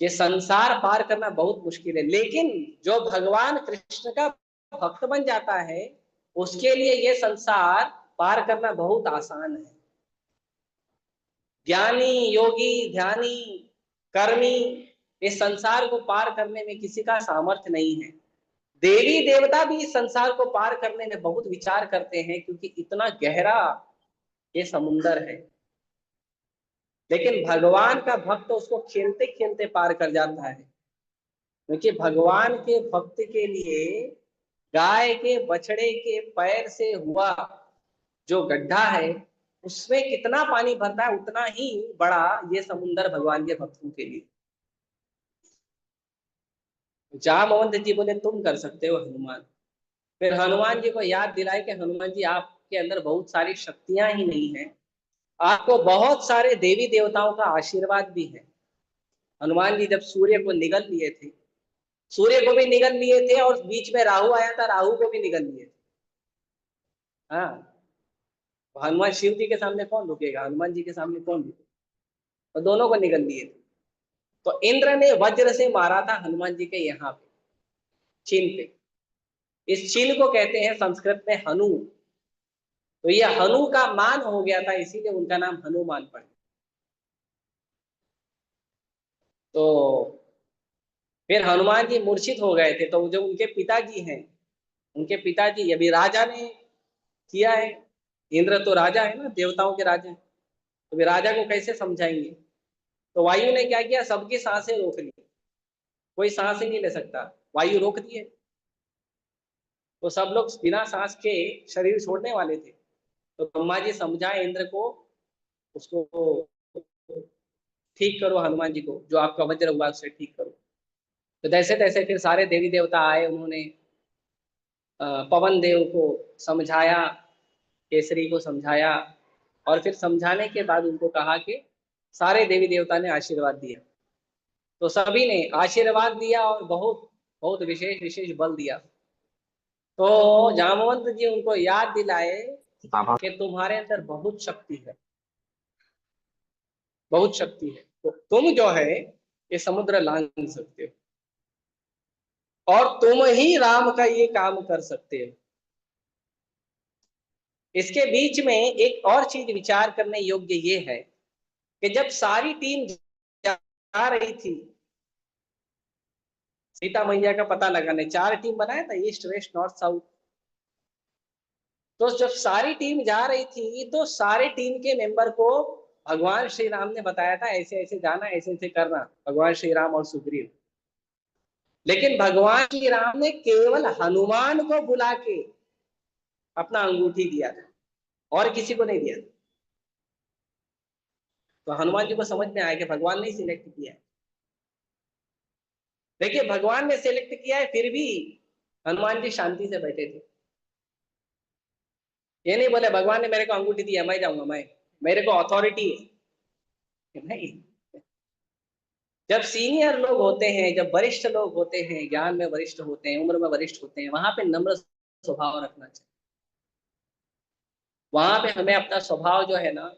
[SPEAKER 1] ये संसार पार करना बहुत मुश्किल है, लेकिन जो भगवान कृष्ण का भक्त बन जाता है, उसके लिए ये संसार पार करना बहुत आसान है। ज्ञानी, योगी, ध्यानी, कर्मी, इस संसार को पार करने में किसी का सामर्थ्य नहीं है। देवी देवता भी इस संसार को पार करने में बहुत विचार करते हैं, क्योंकि इतना गहरा ये समुंदर है। लेकिन भगवान का भक्त उसको खेलते खेलते पार कर जाता है, क्योंकि भगवान के भक्त के लिए गाय के बछड़े के पैर से हुआ जो गड्ढा है, उसमें कितना पानी भरता है, उतना ही बड़ा ये समुंदर भगवान के भक्तों के लिए। जामवंत जी बोले तुम कर सकते हो हनुमान। फिर हनुमान जी को याद दिलाए कि हनुमान जी आपके अंदर बहुत सारी शक्तियां ही नहीं है, आपको बहुत सारे देवी देवताओं का आशीर्वाद भी है। हनुमान जी जब सूर्य को निगल लिए थे, सूर्य को भी निगल लिए थे, और बीच में राहु आया था, राहु को भी निगल लिए थे। हाँ, हनुमान शिव जी के सामने कौन रुकेगा, हनुमान जी के सामने कौन रुकेगा, तो दोनों को निगल लिए थे। तो इंद्र ने वज्र से मारा था हनुमान जी के यहाँ पे, चीन पे। इस चीन को कहते हैं संस्कृत में हनु। तो ये हनु का मान हो गया था, इसीलिए उनका नाम हनुमान पड़ा। तो फिर हनुमान जी मूर्छित हो गए थे, तो जो उनके पिताजी हैं, उनके पिताजी, अभी राजा ने किया है, इंद्र तो राजा है ना, देवताओं के राजा है, तो वे राजा को कैसे समझाएंगे। तो वायु ने क्या किया, सबकी सांसें रोक ली, कोई सांस ही नहीं ले सकता, वायु रोक दिए। तो सब लोग बिना सांस के शरीर छोड़ने वाले थे। तो ब्रह्मा जी समझाए इंद्र को, उसको ठीक करो, हनुमान जी को जो आपका वज्र हुआ उससे ठीक करो। तो जैसे तैसे फिर सारे देवी देवता आए, उन्होंने पवन देव को समझाया, केसरी को समझाया, और फिर समझाने के बाद उनको कहा कि सारे देवी देवता ने आशीर्वाद दिया, तो सभी ने आशीर्वाद दिया और बहुत बहुत विशेष विशेष बल दिया। तो जामवंत जी उनको याद दिलाए कि तुम्हारे अंदर बहुत शक्ति है, बहुत शक्ति है, तो तुम जो है ये समुद्र लांघ सकते हो और तुम ही राम का ये काम कर सकते हो। इसके बीच में एक और चीज विचार करने योग्य ये है कि जब सारी टीम जा रही थी सीता मैया का पता लगाने, 4 टीम बनाया था, ईस्ट वेस्ट नॉर्थ साउथ। तो जब सारी टीम जा रही थी तो सारे टीम के मेंबर को भगवान श्री राम ने बताया था ऐसे ऐसे जाना, ऐसे ऐसे करना, भगवान श्री राम और सुग्रीव। लेकिन भगवान श्री राम ने केवल हनुमान को बुला के अपना अंगूठी दिया था और किसी को नहीं दिया। तो हनुमान जी को समझ में आया कि भगवान ने सिलेक्ट किया है। देखिए भगवान ने सिलेक्ट किया है, फिर भी हनुमान जी शांति से बैठे थे। ये नहीं बोले भगवान ने मेरे को अंगूठी दिया मैं जाऊंगा, मैं मेरे को अथॉरिटी है। नहीं, जब सीनियर लोग होते हैं, जब वरिष्ठ लोग होते हैं, ज्ञान में वरिष्ठ होते हैं, उम्र में वरिष्ठ होते हैं, वहां पे नम्र स्वभाव रखना चाहिए। वहां पे हमें अपना स्वभाव जो है ना,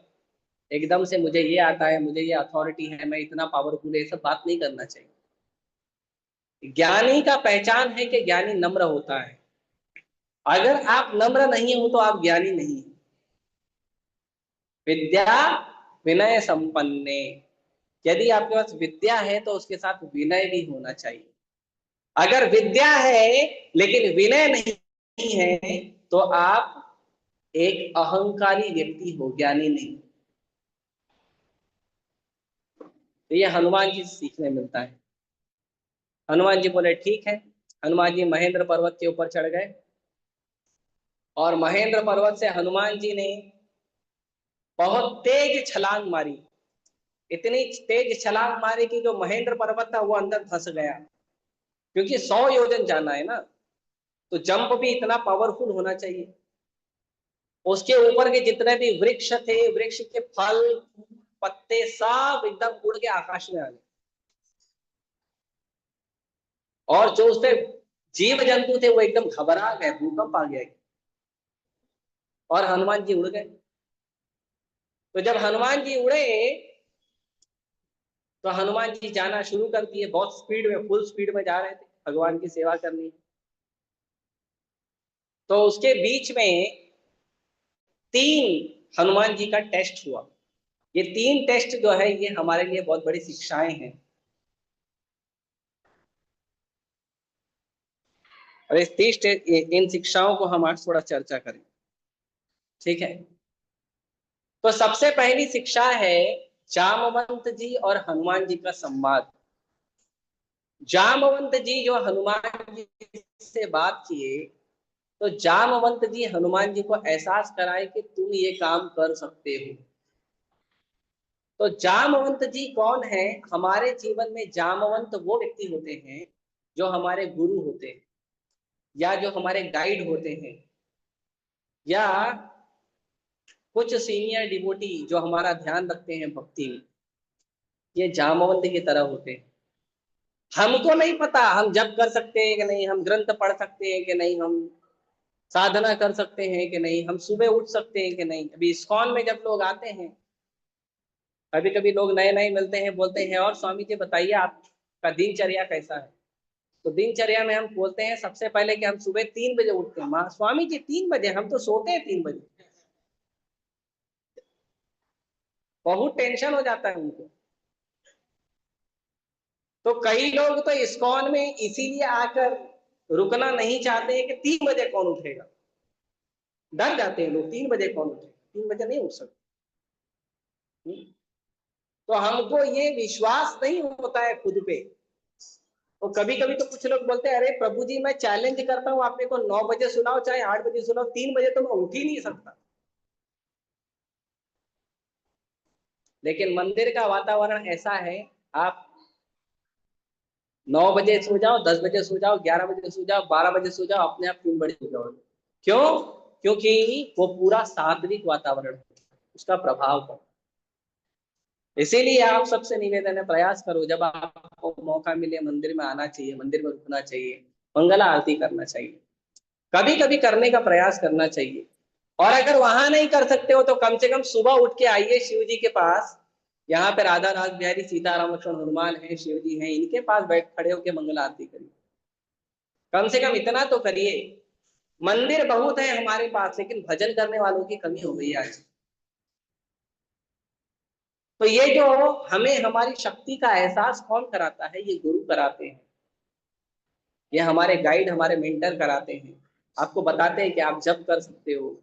[SPEAKER 1] एकदम से मुझे ये आता है, मुझे ये अथॉरिटी है, मैं इतना पावरफुल है, ये सब बात नहीं करना चाहिए। ज्ञानी का पहचान है कि ज्ञानी नम्र होता है। अगर आप नम्र नहीं हो तो आप ज्ञानी नहीं हो। विद्या विनय संपन्ने, यदि आपके पास विद्या है तो उसके साथ विनय भी होना चाहिए। अगर विद्या है लेकिन विनय नहीं है तो आप एक अहंकारी व्यक्ति हो, ज्ञानी नहीं। तो ये हनुमान जी से सीखने मिलता है। हनुमान जी बोले ठीक है। हनुमान जी महेंद्र पर्वत के ऊपर चढ़ गए और महेंद्र पर्वत से हनुमान जी ने बहुत तेज छलांग मारी। इतनी तेज छलांग मारी कि जो महेंद्र पर्वत था वो अंदर धंस गया, क्योंकि 100 योजन जाना है ना, तो जंप भी इतना पावरफुल होना चाहिए। उसके ऊपर के जितने भी वृक्ष थे, वृक्ष के फल पत्ते सब एकदम उड़ के आकाश में आ गए, और जो उसपे जीव जंतु थे वो एकदम घबरा गए, भूकंप आ गया और हनुमान जी उड़ गए। तो जब हनुमान जी उड़े तो हनुमान जी जाना शुरू कर दिए, बहुत स्पीड में, फुल स्पीड में जा रहे थे भगवान की सेवा करनी। तो उसके बीच में 3 हनुमान जी का टेस्ट हुआ। ये 3 टेस्ट जो है ये हमारे लिए बहुत बड़ी शिक्षाएं हैं, और इस 30 इन शिक्षाओं को हम आज थोड़ा चर्चा करें, ठीक है। तो सबसे पहली शिक्षा है जामवंत जी और हनुमान जी का संवाद। जामवंत जी जो हनुमान जी से बात किए, तो जामवंत जी हनुमान जी को एहसास कराए कि तुम ये काम कर सकते हो। तो जामवंत जी कौन है हमारे जीवन में? जामवंत वो व्यक्ति होते हैं जो हमारे गुरु होते हैं, या जो हमारे गाइड होते हैं, या कुछ सीनियर डिवोटी जो हमारा ध्यान रखते हैं भक्ति में। ये जामवंत की तरह होते हैं। हमको नहीं पता हम जप कर सकते हैं कि नहीं, हम ग्रंथ पढ़ सकते हैं कि नहीं, हम साधना कर सकते हैं कि नहीं, हम सुबह उठ सकते हैं कि नहीं। अभी इस्कॉन में जब लोग आते हैं, कभी कभी लोग नए नए मिलते हैं, बोलते हैं और स्वामी जी बताइए आपका दिनचर्या कैसा है। तो दिनचर्या में हम बोलते हैं सबसे पहले कि हम सुबह 3 बजे उठते हैं। माँ स्वामी जी 3 बजे? हम तो सोते हैं 3 बजे। बहुत टेंशन हो जाता है उनको। तो कई लोग तो इस्कॉन में इसीलिए आकर रुकना नहीं चाहते हैं कि 3 बजे कौन उठेगा। डर जाते हैं लोग, 3 बजे कौन उठेगा, 3 बजे नहीं उठ सकते। तो हमको ये विश्वास नहीं होता है खुद पे। तो कभी कभी तो कुछ लोग बोलते हैं अरे प्रभु जी मैं चैलेंज करता हूँ, आप मेरे को 9 बजे सुनाओ चाहे 8 बजे सुनाओ, 3 बजे तो मैं उठ ही नहीं सकता। लेकिन मंदिर का वातावरण ऐसा है, आप 9 बजे सो जाओ, 10 बजे सो जाओ, 11 बजे सो जाओ, 12 बजे सो जाओ, अपने आप 3 बजे सो जाओ। क्यों? क्योंकि वो पूरा सात्विक वातावरण है। उसका प्रभाव पड़ता है। इसीलिए आप सबसे निवेदन है, प्रयास करो, जब आपको मौका मिले मंदिर में आना चाहिए, मंदिर में रुकना चाहिए, मंगला आरती करना चाहिए, कभी कभी करने का प्रयास करना चाहिए। और अगर वहां नहीं कर सकते हो तो कम से कम सुबह उठ के आइए शिव जी के पास। यहाँ पे राधा रास बिहारी सीता राम लक्ष्मण हनुमान है, शिव जी हैं, इनके पास बैठ खड़े होकर मंगल आरती करिए। कम से कम इतना तो करिए। मंदिर बहुत है हमारे पास, लेकिन भजन करने वालों की कमी हो गई आज। तो ये जो हमें हमारी शक्ति का एहसास कौन कराता है? ये गुरु कराते हैं, ये हमारे गाइड, हमारे मेंटर कराते हैं। आपको बताते हैं कि आप जब कर सकते हो।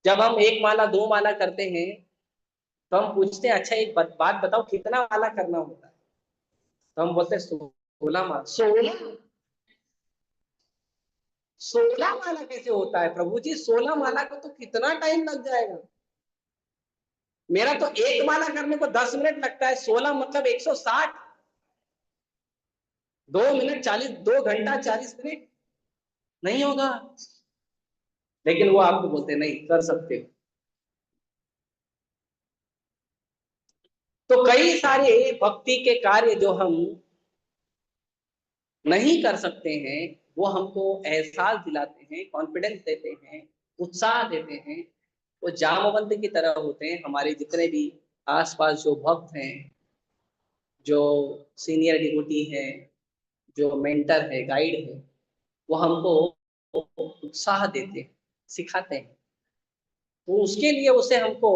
[SPEAKER 1] जब हम एक माला दो माला करते हैं तो हम पूछते हैं अच्छा एक बात बताओ कितना माला करना होता है? तो हम बोलते हैं 16 माला। 16 माला कैसे होता है प्रभु जी? 16 माला को तो कितना टाइम लग जाएगा। मेरा तो एक माला करने को 10 मिनट लगता है, 16 मतलब 160। 2 मिनट 40, 2 घंटा 40 मिनट नहीं होगा। लेकिन वो आपको बोलते नहीं कर सकते हो। तो कई सारे भक्ति के कार्य जो हम नहीं कर सकते हैं, वो हमको एहसास दिलाते हैं, कॉन्फिडेंस देते हैं, उत्साह देते हैं। वो जामवंत की तरह होते हैं। हमारे जितने भी आसपास जो भक्त हैं, जो सीनियर डिवोटी है, जो मेंटर है, गाइड है, वो हमको उत्साह देते हैं, सिखाते हैं। तो उसके लिए उसे हमको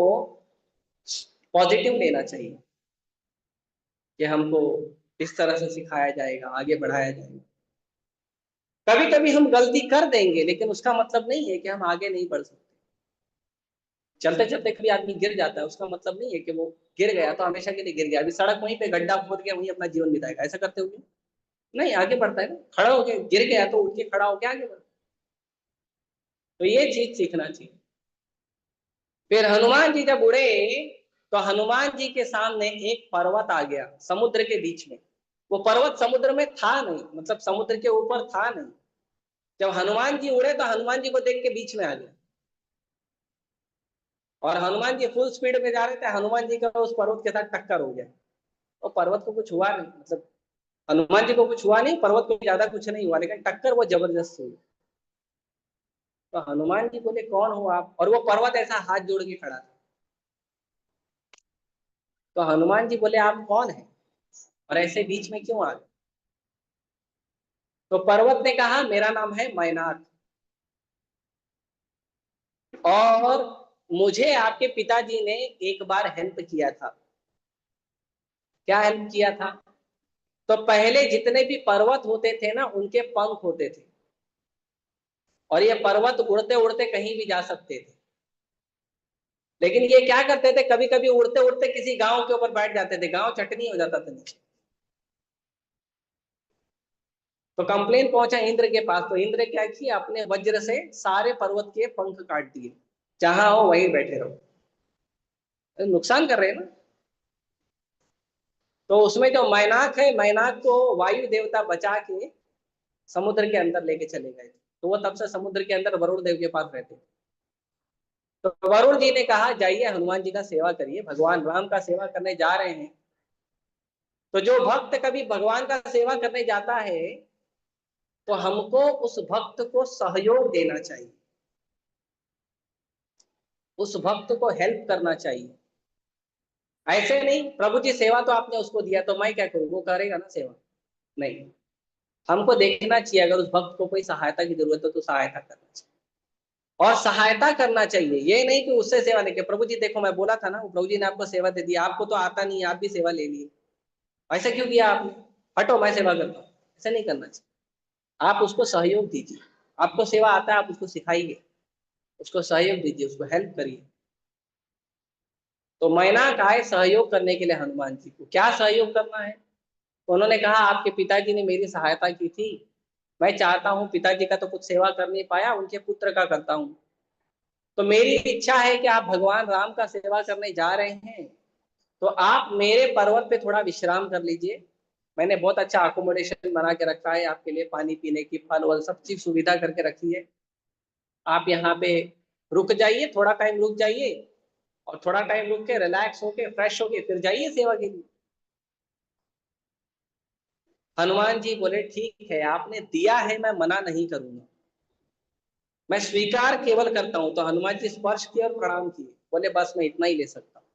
[SPEAKER 1] पॉजिटिव लेना चाहिए कि हमको इस तरह से सिखाया जाएगा, आगे बढ़ाया जाएगा। कभी कभी हम गलती कर देंगे, लेकिन उसका मतलब नहीं है कि हम आगे नहीं बढ़ सकते। चलते चलते कभी आदमी गिर जाता है, उसका मतलब नहीं है कि वो गिर गया तो हमेशा के लिए गिर गया, अभी सड़क वहीं पे गड्ढा खोद गया, वहीं अपना जीवन बिताएगा, ऐसा करते हुए नहीं, आगे बढ़ता है ना। खड़ा हो गया, गिर गया तो उठ के खड़ा होके आगे बढ़। तो ये चीज सीखना चाहिए। फिर हनुमान जी जब उड़े तो हनुमान जी के सामने एक पर्वत आ गया समुद्र के बीच में। वो पर्वत समुद्र में था नहीं, मतलब समुद्र के ऊपर था नहीं। जब हनुमान जी उड़े तो हनुमान जी को देख के बीच में आ गया। और हनुमान जी फुल स्पीड में जा रहे थे, हनुमान जी का उस पर्वत के साथ टक्कर हो गया। और पर्वत को कुछ हुआ नहीं, मतलब हनुमान जी को कुछ हुआ नहीं, पर्वत को ज्यादा कुछ नहीं हुआ, लेकिन टक्कर वो जबरदस्त हुई। तो हनुमान जी बोले कौन हो आप? और वो पर्वत ऐसा हाथ जोड़ के खड़ा था। तो हनुमान जी बोले आप कौन है और ऐसे बीच में क्यों आ गए? तो पर्वत ने कहा मेरा नाम है मैनाक, और मुझे आपके पिताजी ने एक बार हेल्प किया था। क्या हेल्प किया था? तो पहले जितने भी पर्वत होते थे ना, उनके पंख होते थे, और ये पर्वत उड़ते उड़ते कहीं भी जा सकते थे। लेकिन ये क्या करते थे, कभी कभी उड़ते उड़ते किसी गांव के ऊपर बैठ जाते थे, गांव चटनी हो जाता था नीचे। तो कंप्लेन पहुंचा इंद्र के पास, तो इंद्र क्या किया, अपने वज्र से सारे पर्वत के पंख काट दिए, जहां हो वहीं बैठे रहो, नुकसान कर रहे हैं ना। तो उसमें जो मैनाक है, मैनाक को वायु देवता बचा के समुद्र के अंदर लेके चले गए। तो वो तब से समुद्र के अंदर वरुण देव के पास रहते। तो वरुण जी ने कहा जाइए हनुमान जी का सेवा करिए, भगवान राम का सेवा करने जा रहे हैं। तो जो भक्त कभी भगवान का सेवा करने जाता है, तो हमको उस भक्त को सहयोग देना चाहिए, उस भक्त को हेल्प करना चाहिए। ऐसे नहीं प्रभु जी सेवा तो आपने उसको दिया तो मैं क्या करूं, वो करेगा ना सेवा। नहीं, हमको देखना चाहिए अगर उस भक्त को कोई सहायता की जरूरत है तो सहायता करना चाहिए। और सहायता करना चाहिए, ये नहीं कि उससे सेवा लेके प्रभु जी देखो मैं बोला था ना, प्रभु जी ने आपको सेवा दे दी, आपको तो आता नहीं, आप भी सेवा ले लिए, ऐसा क्यों किया आपने, हटो मैं सेवा करता हूँ। ऐसा नहीं करना चाहिए। आप उसको सहयोग दीजिए, आपको सेवा आता है आप उसको सिखाइए, उसको सहयोग दीजिए, उसको हेल्प करिए। तो मैनाक आए सहयोग करने के लिए हनुमान जी को। क्या सहयोग करना है? तो उन्होंने कहा आपके पिताजी ने मेरी सहायता की थी, मैं चाहता हूँ, पिताजी का तो कुछ सेवा कर नहीं पाया, उनके पुत्र का करता हूँ। तो मेरी इच्छा है कि आप भगवान राम का सेवा करने जा रहे हैं, तो आप मेरे पर्वत पे थोड़ा विश्राम कर लीजिए। मैंने बहुत अच्छा अकोमोडेशन बना के रखा है आपके लिए, पानी पीने की, फल वल सब चीज सुविधा करके रखी है। आप यहाँ पे रुक जाइए, थोड़ा टाइम रुक जाइए, और थोड़ा टाइम रुक के रिलैक्स होके फ्रेश होके फिर जाइए सेवा के लिए। हनुमान जी बोले ठीक है, आपने दिया है, मैं मना नहीं करूंगा, मैं स्वीकार केवल करता हूं। तो हनुमान जी स्पर्श किए और प्रणाम किए, बोले बस मैं इतना ही ले सकता हूँ,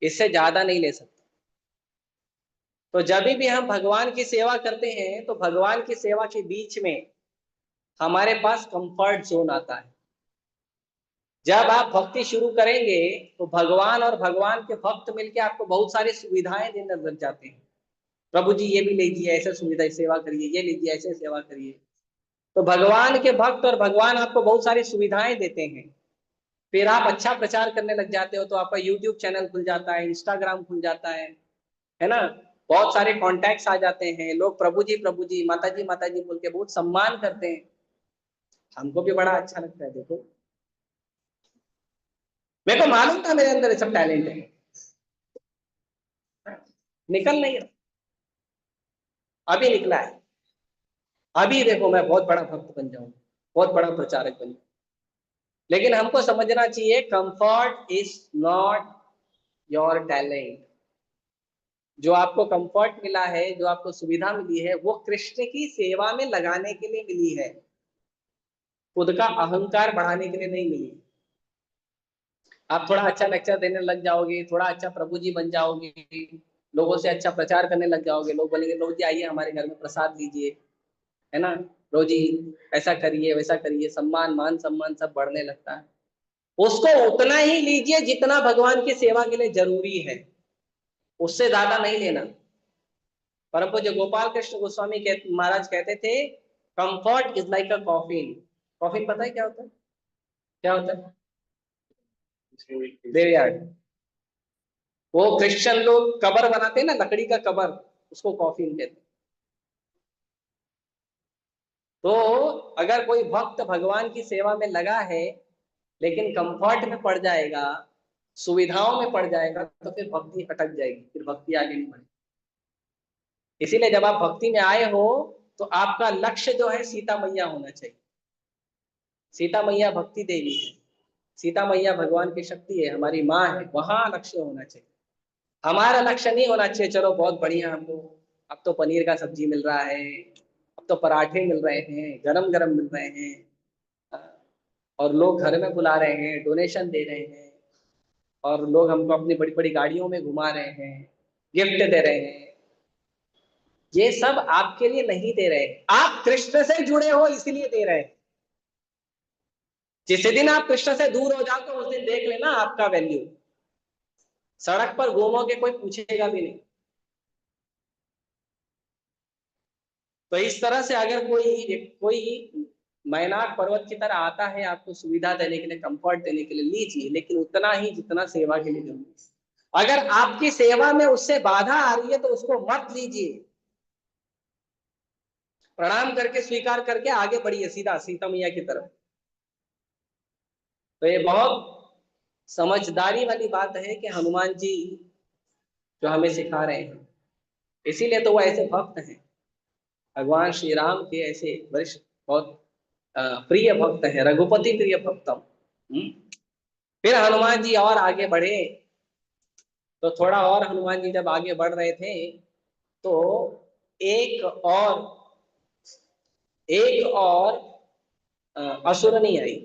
[SPEAKER 1] इससे ज्यादा नहीं ले सकता। तो जब भी हम भगवान की सेवा करते हैं तो भगवान की सेवा के बीच में हमारे पास कंफर्ट जोन आता है। जब आप भक्ति शुरू करेंगे तो भगवान और भगवान के भक्त मिलके आपको बहुत सारी सुविधाएं देने लग जाते हैं। प्रभु जी ये भी लीजिए, ऐसे सुविधा सेवा करिए, ये लीजिए ऐसे सेवा करिए। तो भगवान के भक्त और भगवान आपको बहुत सारी सुविधाएं देते हैं। फिर आप अच्छा प्रचार करने लग जाते हो, तो आपका यूट्यूब चैनल खुल जाता है, इंस्टाग्राम खुल जाता है ना। बहुत सारे कॉन्टैक्ट्स आ जाते हैं, लोग प्रभु जी माता जी बोल के बहुत सम्मान करते हैं। हमको भी बड़ा अच्छा लगता है। देखो, मेरे को मालूम था मेरे अंदर ये सब टैलेंट है, निकल नहीं रहा, अभी निकला है। अभी देखो मैं बहुत बड़ा भक्त बन जाऊं, बहुत बड़ा प्रचारक बन जाऊं। लेकिन हमको समझना चाहिए, comfort is not your talent. जो आपको कंफर्ट मिला है, जो आपको सुविधा मिली है, वो कृष्ण की सेवा में लगाने के लिए मिली है, खुद का अहंकार बढ़ाने के लिए नहीं मिली। आप थोड़ा अच्छा लेक्चर देने लग जाओगे, थोड़ा अच्छा प्रभु जी बन जाओगे, लोगों से अच्छा प्रचार करने लग जाओगे, लोग बोलेंगे रोज जी आइए हमारे घर में प्रसाद लीजिए, है ना, रोज जी ऐसा करिए वैसा करिए, सम्मान मान सम्मान सब बढ़ने लगता है। उसको उतना ही लीजिए जितना भगवान की सेवा के लिए जरूरी है, उससे ज्यादा नहीं लेना। परम पूज्य गोपाल कृष्ण गोस्वामी महाराज कहते थे, comfort is like a coffin. Coffin पता है क्या होता है? क्या होता है? ग्रेवयार्ड। वो क्रिश्चियन लोग कबर बनाते हैं ना, लकड़ी का कबर, उसको कॉफिन कहते हैं। तो अगर कोई भक्त भगवान की सेवा में लगा है लेकिन कंफर्ट में पड़ जाएगा, सुविधाओं में पड़ जाएगा, तो फिर भक्ति अटक जाएगी, फिर भक्ति आगे नहीं बढ़ेगी। इसीलिए जब आप भक्ति में आए हो तो आपका लक्ष्य जो है सीता मैया होना चाहिए। सीता मैया भक्ति देवी है, सीता मैया भगवान की शक्ति है, हमारी माँ है, वहां लक्ष्य होना चाहिए। हमारा लक्ष्य नहीं होना चाहिए चलो बहुत बढ़िया, हमको अब तो पनीर का सब्जी मिल रहा है, अब तो पराठे मिल रहे हैं, गरम गरम मिल रहे हैं, और लोग घर में बुला रहे हैं, डोनेशन दे रहे हैं, और लोग हमको अपनी बड़ी बड़ी गाड़ियों में घुमा रहे हैं, गिफ्ट दे रहे हैं। ये सब आपके लिए नहीं दे रहे हैं, आप कृष्ण से जुड़े हो इसलिए दे रहे हैं। जिस दिन आप कृष्ण से दूर हो जाओगे उस दिन देख लेना आपका वैल्यू, सड़क पर घूमोगे कोई पूछेगा भी नहीं। तो इस तरह से अगर कोई मैनाक पर्वत की तरह आता है आपको सुविधा देने के लिए, कंफर्ट देने के लिए, लीजिए, लेकिन उतना ही जितना सेवा के लिए जरूरी है। अगर आपकी सेवा में उससे बाधा आ रही है तो उसको मत लीजिए, प्रणाम करके स्वीकार करके आगे बढ़िए सीधा सीता मैया की तरफ। तो ये बहुत समझदारी वाली बात है कि हनुमान जी जो हमें सिखा रहे हैं। इसीलिए तो वो ऐसे भक्त हैं, भगवान श्री राम के ऐसे वरिष्ठ बहुत प्रिय भक्त है, रघुपति प्रिय भक्तम। हम्म। फिर हनुमान जी और आगे बढ़े, तो थोड़ा और हनुमान जी जब आगे बढ़ रहे थे तो एक और एक और असुरनी आई,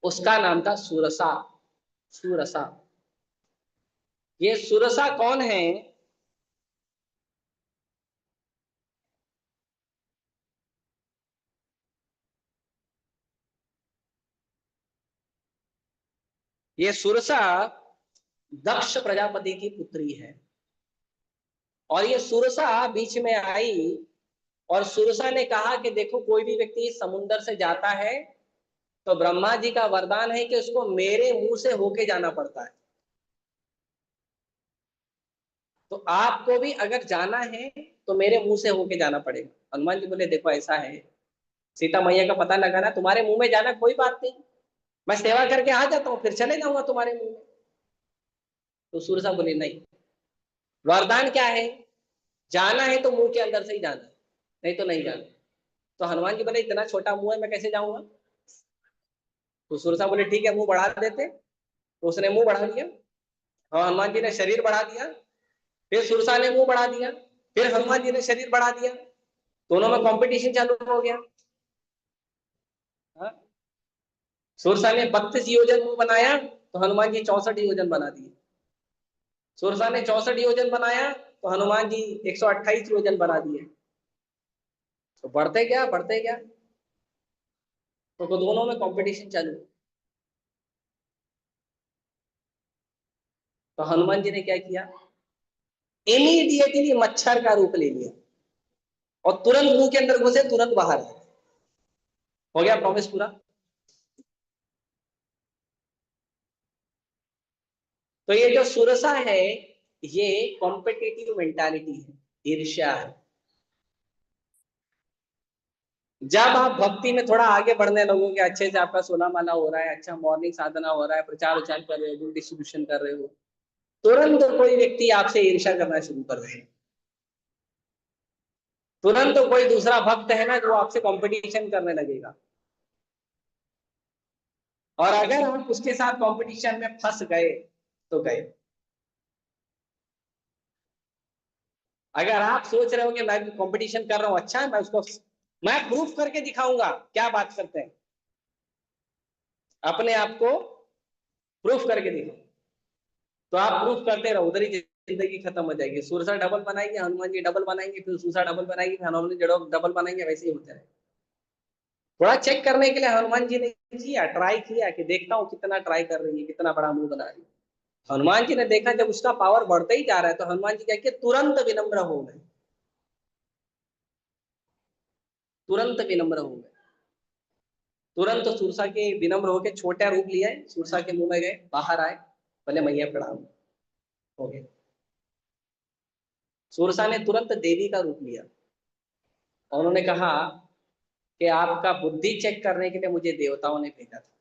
[SPEAKER 1] उसका नाम था सुरसा। सुरसा, ये सुरसा कौन है? ये सुरसा दक्ष प्रजापति की पुत्री है। और ये सुरसा बीच में आई, और सुरसा ने कहा कि देखो कोई भी व्यक्ति इस समुद्र से जाता है तो ब्रह्मा जी का वरदान है कि उसको मेरे मुंह से होके जाना पड़ता है। तो आपको भी अगर जाना है तो मेरे मुंह से होके जाना पड़ेगा। हनुमान जी बोले देखो ऐसा है, सीता मैया का पता लगाना, तुम्हारे मुंह में जाना कोई बात नहीं, मैं सेवा करके आ जाता हूँ फिर चले जाऊंगा तुम्हारे मुंह में। तो सुरसा बोली नहीं, वरदान क्या है, जाना है तो मुंह के अंदर से ही जाना है, नहीं तो नहीं जाना। तो हनुमान जी बोले इतना छोटा मुंह है मैं कैसे जाऊंगा? तो सुरसा बोले ठीक है मुंह बढ़ा देते, तो उसने मुंह बढ़ा दिया और हनुमान जी ने शरीर बढ़ा दिया। फिर सुरसा ने मुंह बढ़ा दिया, फिर हनुमान जी ने शरीर बढ़ा दिया। दोनों में कंपटीशन चालू हो गया। हाँ? सुरसा ने 32 योजन मुंह बनाया तो हनुमान जी 64 योजन बना दिए। सुरसा ने 64 योजन बनाया तो हनुमान जी 128 योजन बना दिए। तो बढ़ते क्या बढ़ते क्या, तो दोनों में कंपटीशन चालू। तो हनुमान जी ने क्या किया, इमीडिएटली मच्छर का रूप ले लिया और तुरंत मुंह के अंदर घुसे, तुरंत बाहर आए। हो गया प्रॉमिस पूरा। तो ये जो सुरसा है, ये कॉम्पिटिटिव मेंटालिटी है, ईर्ष्या है। जब आप भक्ति में थोड़ा आगे बढ़ने लगोगे, अच्छे से आपका सोलह माला हो रहा है, अच्छा मॉर्निंग साधना हो रहा है, प्रचार उचार कर रहे हो, डिस्ट्रीब्यूशन कर रहे हो, तुरंत कोई व्यक्ति आपसे ईर्ष्या करना शुरू कर देगा। तुरंत कोई दूसरा भक्त है ना, जो आपसे कंपटीशन करने लगेगा। और अगर आप उसके साथ कंपटीशन में फंस गए तो गए। अगर आप सोच रहे हो कि मैं कंपटीशन कर रहा हूं, अच्छा है, मैं प्रूफ करके दिखाऊंगा, क्या बात करते हैं, अपने आप को प्रूफ करके दिखाओ, तो आप प्रूफ करते रहो, उधर ही जिंदगी खत्म हो जाएगी। सुरसा डबल बनाएंगे, हनुमान जी डबल बनाएंगे, फिर सुरसा डबल बनाएंगे, फिर हनुमान जी डबल बनाएंगे, वैसे ही होते रहे। थोड़ा चेक करने के लिए हनुमान जी ने किया, ट्राई किया कि देखता हूँ कितना ट्राई कर रही है, कितना बड़ा मुंह बना रही है। हनुमान जी ने देखा जब उसका पावर बढ़ता ही जा रहा है, तो हनुमान जी क्या किया, तुरंत विनम्र हो गए। तुरंत विनम्र हो गए। तुरंत सुरसा के विनम्र होकर छोटा रूप लिया है, सुरसा के मुंह में गए, बाहर आए, बोले मैया प्रणाम, हो गए। सुरसा ने तुरंत देवी का रूप लिया और उन्होंने कहा कि आपका बुद्धि चेक करने के लिए मुझे देवताओं ने भेजा था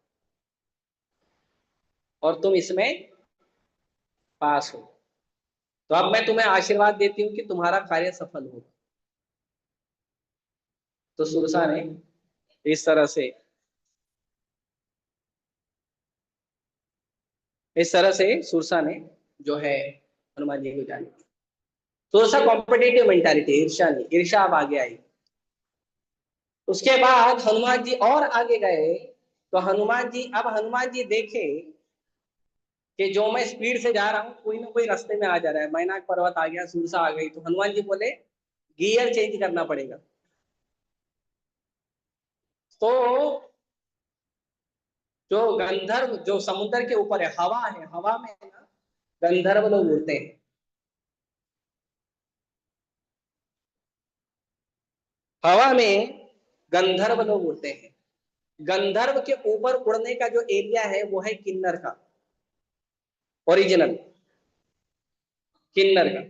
[SPEAKER 1] और तुम इसमें पास हो, तो अब मैं तुम्हें आशीर्वाद देती हूँ कि तुम्हारा कार्य सफल होगा। तो सुरसा ने इस तरह से सुरसा ने जो है हनुमान जी को जानी। सुरसा कॉम्पिटेटिव मेंटालिटी, ईर्ष्या नहीं, ईर्ष्या अब आगे आई। उसके बाद हनुमान जी और आगे गए, तो हनुमान जी देखे कि जो मैं स्पीड से जा रहा हूँ, कोई ना कोई रास्ते में आ जा रहा है, मैनाक पर्वत आ गया, सुरसा आ गई, तो हनुमान जी बोले गियर चेंज करना पड़ेगा। तो जो गंधर्व जो समुद्र के ऊपर है, हवा है, हवा में ना गंधर्व लोग उड़ते हैं। हवा में गंधर्व लोग उड़ते हैं। गंधर्व के ऊपर उड़ने का जो एरिया है वो है किन्नर का, ओरिजिनल किन्नर का।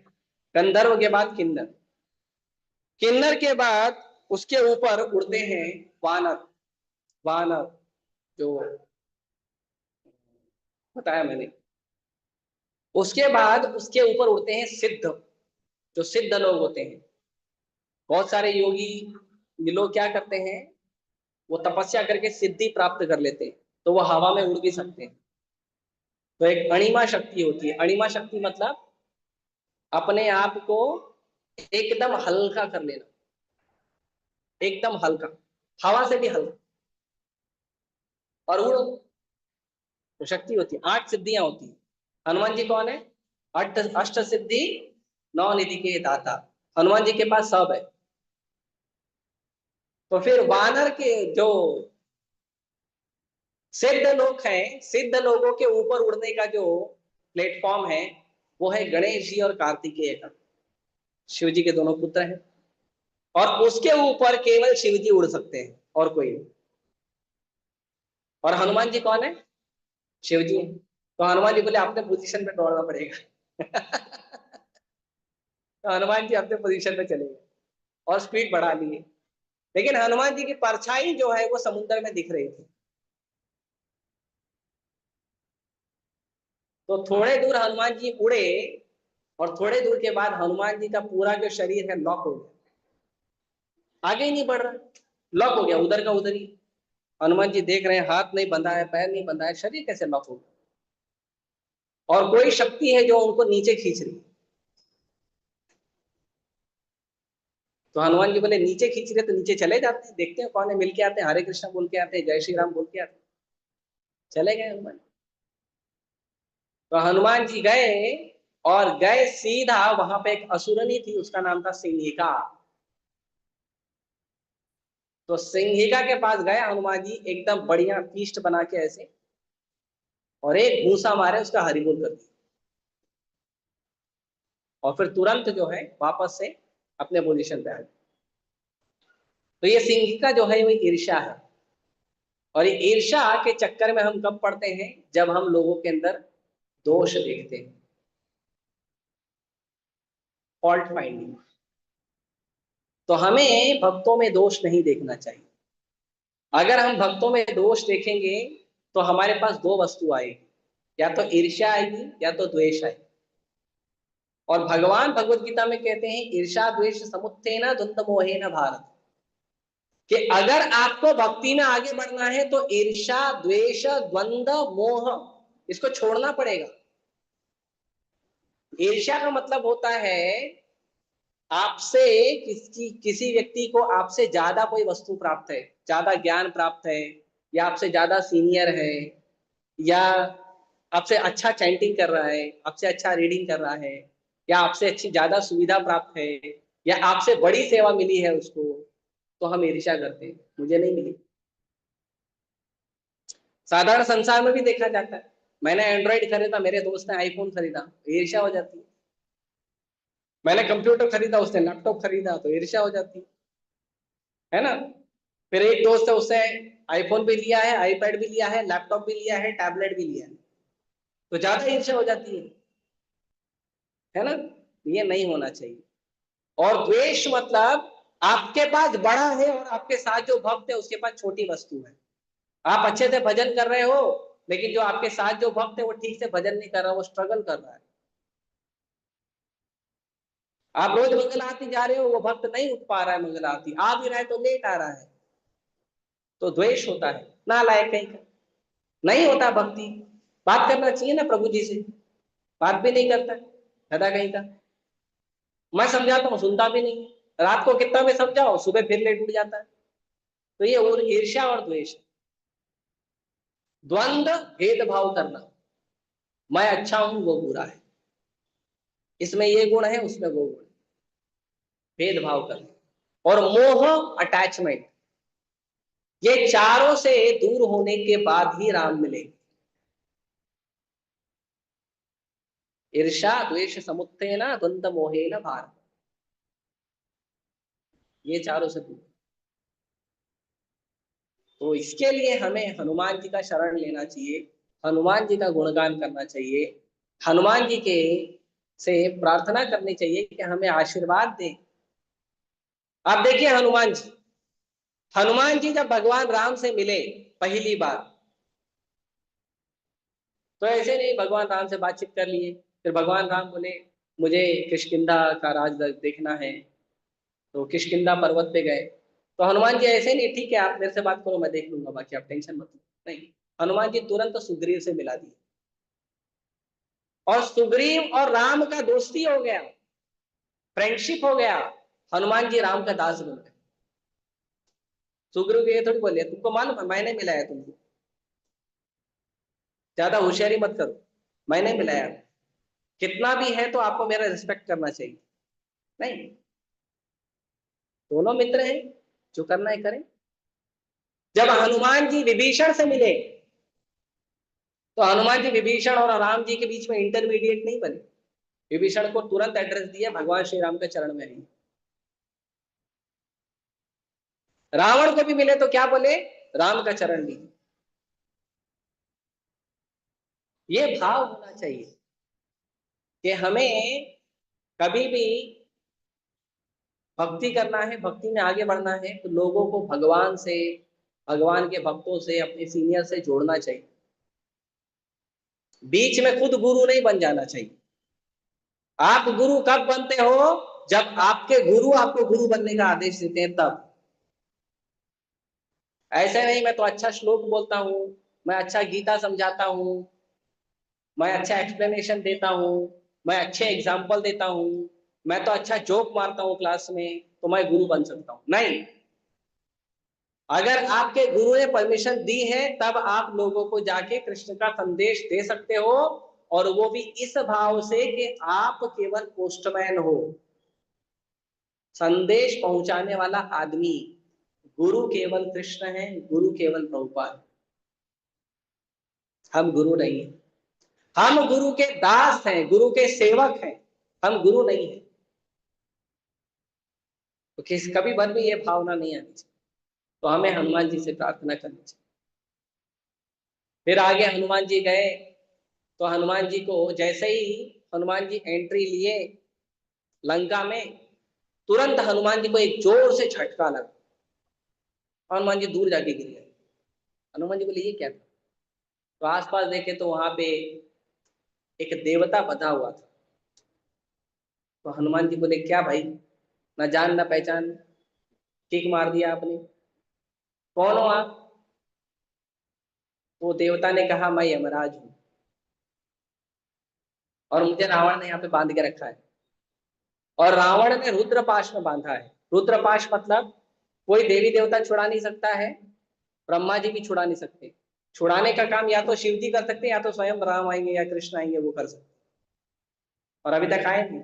[SPEAKER 1] गंधर्व के बाद किन्नर, किन्नर के बाद उसके ऊपर उड़ते हैं वानर। वानर जो बताया मैंने। उसके बाद उसके ऊपर उड़ते हैं सिद्ध, जो सिद्ध लोग होते हैं। बहुत सारे योगी, ये लोग क्या करते हैं, वो तपस्या करके सिद्धि प्राप्त कर लेते हैं, तो वो हवा में उड़ भी सकते हैं। तो एक अणिमा शक्ति होती है। अणिमा शक्ति मतलब अपने आप को एकदम हल्का कर लेना, एकदम हल्का, हवा से भी हल्का, और उड़ो, तो शक्ति होती है। 8 सिद्धियां होती है। हनुमान जी कौन है, अष्ट सिद्धि 9 निधि के दाता। हनुमान जी के पास सब है। तो फिर वानर के जो सिद्ध लोग हैं, सिद्ध लोगों के ऊपर उड़ने का जो प्लेटफॉर्म है, वो है गणेश जी और कार्तिकेय का। शिव जी के दोनों पुत्र हैं, और उसके ऊपर केवल शिव जी उड़ सकते हैं और कोई नहीं। और हनुमान जी कौन है, शिव जी हैं। तो हनुमान जी बोले अपने पोजीशन पे दौड़ना पड़ेगा। तो हनुमान जी अपने पोजीशन पे चले गए और स्पीड बढ़ा लिए। लेकिन हनुमान जी की परछाई जो है वो समुद्र में दिख रही थी। तो थोड़े दूर हनुमान जी उड़े, और थोड़े दूर के बाद हनुमान जी का पूरा जो शरीर है लॉक हो गया, आगे ही नहीं बढ़ रहा, लॉक हो गया उधर का उधर ही। हनुमान जी देख रहे हैं, हाथ नहीं बंधा है, पैर नहीं बंधा है, शरीर कैसे लॉक हो गया। और कोई शक्ति है जो उनको नीचे खींच रही है। तो हनुमान जी बोले नीचे खींच रहे तो नीचे चले जाते हैं, देखते हैं कौन है, मिल के आते हैं, हरे कृष्णा बोल के आते हैं, जय श्री राम बोल के आते हैं। चले गए हनुमान। तो हनुमान जी गए और गए सीधा, वहां पे एक असुरनी थी, उसका नाम था सिंहिका। तो सिंहिका के पास गए हनुमान जी, एकदम बढ़िया फीस्ट बना के ऐसे, और एक घूंसा मारे, उसका हरि बोल कर दिया। और फिर तुरंत जो है वापस से अपने पोजीशन पे आ गए। तो ये सिंहिका जो है वो ईर्ष्या है। और ये ईर्ष्या के चक्कर में हम कब पड़ते हैं, जब हम लोगों के अंदर दोष देखते हैं, फॉल्ट फाइंडिंग। तो हमें भक्तों में दोष नहीं देखना चाहिए। अगर हम भक्तों में दोष देखेंगे तो हमारे पास दो वस्तु आएगी, या तो ईर्ष्या आएगी या तो द्वेष आएगी। और भगवान भगवत गीता में कहते हैं ईर्ष्या द्वेष समुत्थेन द्वंद्व मोहेन भारत, कि अगर आपको भक्ति में आगे बढ़ना है तो ईर्ष्या द्वेष द्वंद्व मोह, इसको छोड़ना पड़ेगा। ईर्ष्या का मतलब होता है आपसे किसी व्यक्ति को आपसे ज्यादा कोई वस्तु प्राप्त है, ज्यादा ज्ञान प्राप्त है, या आपसे ज्यादा सीनियर है, या आपसे अच्छा चैंटिंग कर रहा है, आपसे अच्छा रीडिंग कर रहा है, या आपसे अच्छी ज्यादा सुविधा प्राप्त है, या आपसे बड़ी सेवा मिली है उसको, तो हम ईर्ष्या करते हैं, मुझे नहीं मिली। साधारण संसार में भी देखा जाता है, मैंने एंड्रॉइड खरीदा, मेरे दोस्त ने आईफोन खरीदा, ईर्ष्या हो जाती है। मैंने कंप्यूटर खरीदा, उसने लैपटॉप खरीदा, तो ईर्ष्या हो जाती है ना। फिर एक दोस्त है, उससे आईफोन भी लिया है, आईपैड भी लिया है, लैपटॉप भी लिया है, टैबलेट भी लिया है, तो ज्यादा ईर्ष्या हो जाती है ना। ये नहीं होना चाहिए। और द्वेष मतलब आपके पास बड़ा है और आपके साथ जो भक्त है उसके पास छोटी वस्तु है। आप अच्छे से भजन कर रहे हो, लेकिन जो आपके साथ जो भक्त है वो ठीक से भजन नहीं कर रहा, वो स्ट्रगल कर रहा है। आप रोज मंगल आरती जा रहे हो, वो भक्त नहीं उठ पा रहा है मंगल आरती, आ भी रहा है तो लेट आ रहा है, तो द्वेष होता है, नालायक कहीं का। नहीं होता भक्ति। बात करना चाहिए ना प्रभु जी से, बात भी नहीं करता, गधा कहीं का। मैं समझाता हूँ सुनता भी नहीं, रात को कितना में समझाओ, सुबह फिर लेट उठ जाता है। तो ये और ईर्ष्या और द्वेष, द्वंद्व, भेदभाव करना, मैं अच्छा हूं वो बुरा है, इसमें ये गुण है उसमें वो गुण है, भेदभाव करना। और मोह, अटैचमेंट, ये चारों से दूर होने के बाद ही राम मिलेंगे। ईर्ष्या द्वेष समुत्थेन द्वंद्व मोहेन भारत, ये चारों से दूर। तो इसके लिए हमें हनुमान जी का शरण लेना चाहिए, हनुमान जी का गुणगान करना चाहिए, हनुमान जी के से प्रार्थना करनी चाहिए कि हमें आशीर्वाद दें। आप देखिए हनुमान जी जब भगवान राम से मिले पहली बार, तो ऐसे नहीं भगवान राम से बातचीत कर लिए, फिर भगवान राम बोले मुझे किष्किंधा का राज देखना है, तो किष्किंधा पर्वत पे गए। तो हनुमान जी ऐसे नहीं, ठीक है आप मेरे से बात करो मैं देख लूंगा, बाकी आप टेंशन मत लो, नहीं, हनुमान जी तुरंत सुग्रीव से मिला दिए, और सुग्रीव और राम का दोस्ती हो गया, फ्रेंडशिप हो गया। हनुमान जी राम का दास बन गए। सुग्रीव ये थोड़ी बोले तुमको मालूम है मैंने मिलाया तुमको, ज्यादा होशियारी मत करो, मैंने मिलाया, कितना भी है तो आपको मेरा रिस्पेक्ट करना चाहिए। नहीं, दोनों मित्र हैं, जो करना है करें। जब हनुमान जी विभीषण से मिले, तो हनुमान जी विभीषण और राम जी के बीच में इंटरमीडिएट नहीं बने, विभीषण को तुरंत एड्रेस दिया भगवान श्री राम के चरण में रही। रावण को भी मिले तो क्या बोले, राम का चरण ली। ये भाव होना चाहिए कि हमें कभी भी भक्ति करना है, भक्ति में आगे बढ़ना है, तो लोगों को भगवान से, भगवान के भक्तों से, अपने सीनियर से जोड़ना चाहिए। बीच में खुद गुरु नहीं बन जाना चाहिए। आप गुरु कब बनते हो, जब आपके गुरु आपको गुरु बनने का आदेश देते हैं तब। ऐसे नहीं मैं तो अच्छा श्लोक बोलता हूँ, मैं अच्छा गीता समझाता हूँ, मैं अच्छा एक्सप्लेनेशन देता हूँ, मैं अच्छे एग्जाम्पल देता हूँ, मैं तो अच्छा जोक मारता हूँ क्लास में, तो मैं गुरु बन सकता हूँ? नहीं। अगर आपके गुरु ने परमिशन दी है तब आप लोगों को जाके कृष्ण का संदेश दे सकते हो, और वो भी इस भाव से कि आप केवल पोस्टमैन हो, संदेश पहुंचाने वाला आदमी। गुरु केवल कृष्ण है, गुरु केवल प्रभुपाद। हम गुरु नहीं है, हम गुरु के दास हैं, गुरु के सेवक हैं, हम गुरु नहीं है। तो किस कभी मन में ये भावना नहीं आनी चाहिए। तो हमें हनुमान जी से प्रार्थना करनी चाहिए। फिर आगे हनुमान जी गए, तो हनुमान जी को जैसे ही हनुमान जी एंट्री लिए लंका में, तुरंत हनुमान जी को एक जोर से झटका लगा। हनुमान जी दूर जाके गिर गए। हनुमान जी बोले ये क्या था? तो आसपास देखे तो वहां पे एक देवता बधा हुआ था। तो हनुमान जी बोले क्या भाई, ना जान ना पहचान, किक मार दिया आपने, कौन हो आप? तो देवता ने कहा मैं यमराज हूँ, और मुझे रावण ने यहाँ पे बांध के रखा है। और रावण ने रुद्रपाश में बांधा है। रुद्रपाश मतलब कोई देवी देवता छुड़ा नहीं सकता है, ब्रह्मा जी भी छुड़ा नहीं सकते। छुड़ाने का काम या तो शिव जी कर सकते हैं, या तो स्वयं राम आएंगे या कृष्ण आएंगे, वो कर सकते। और अभी तक आए नहीं,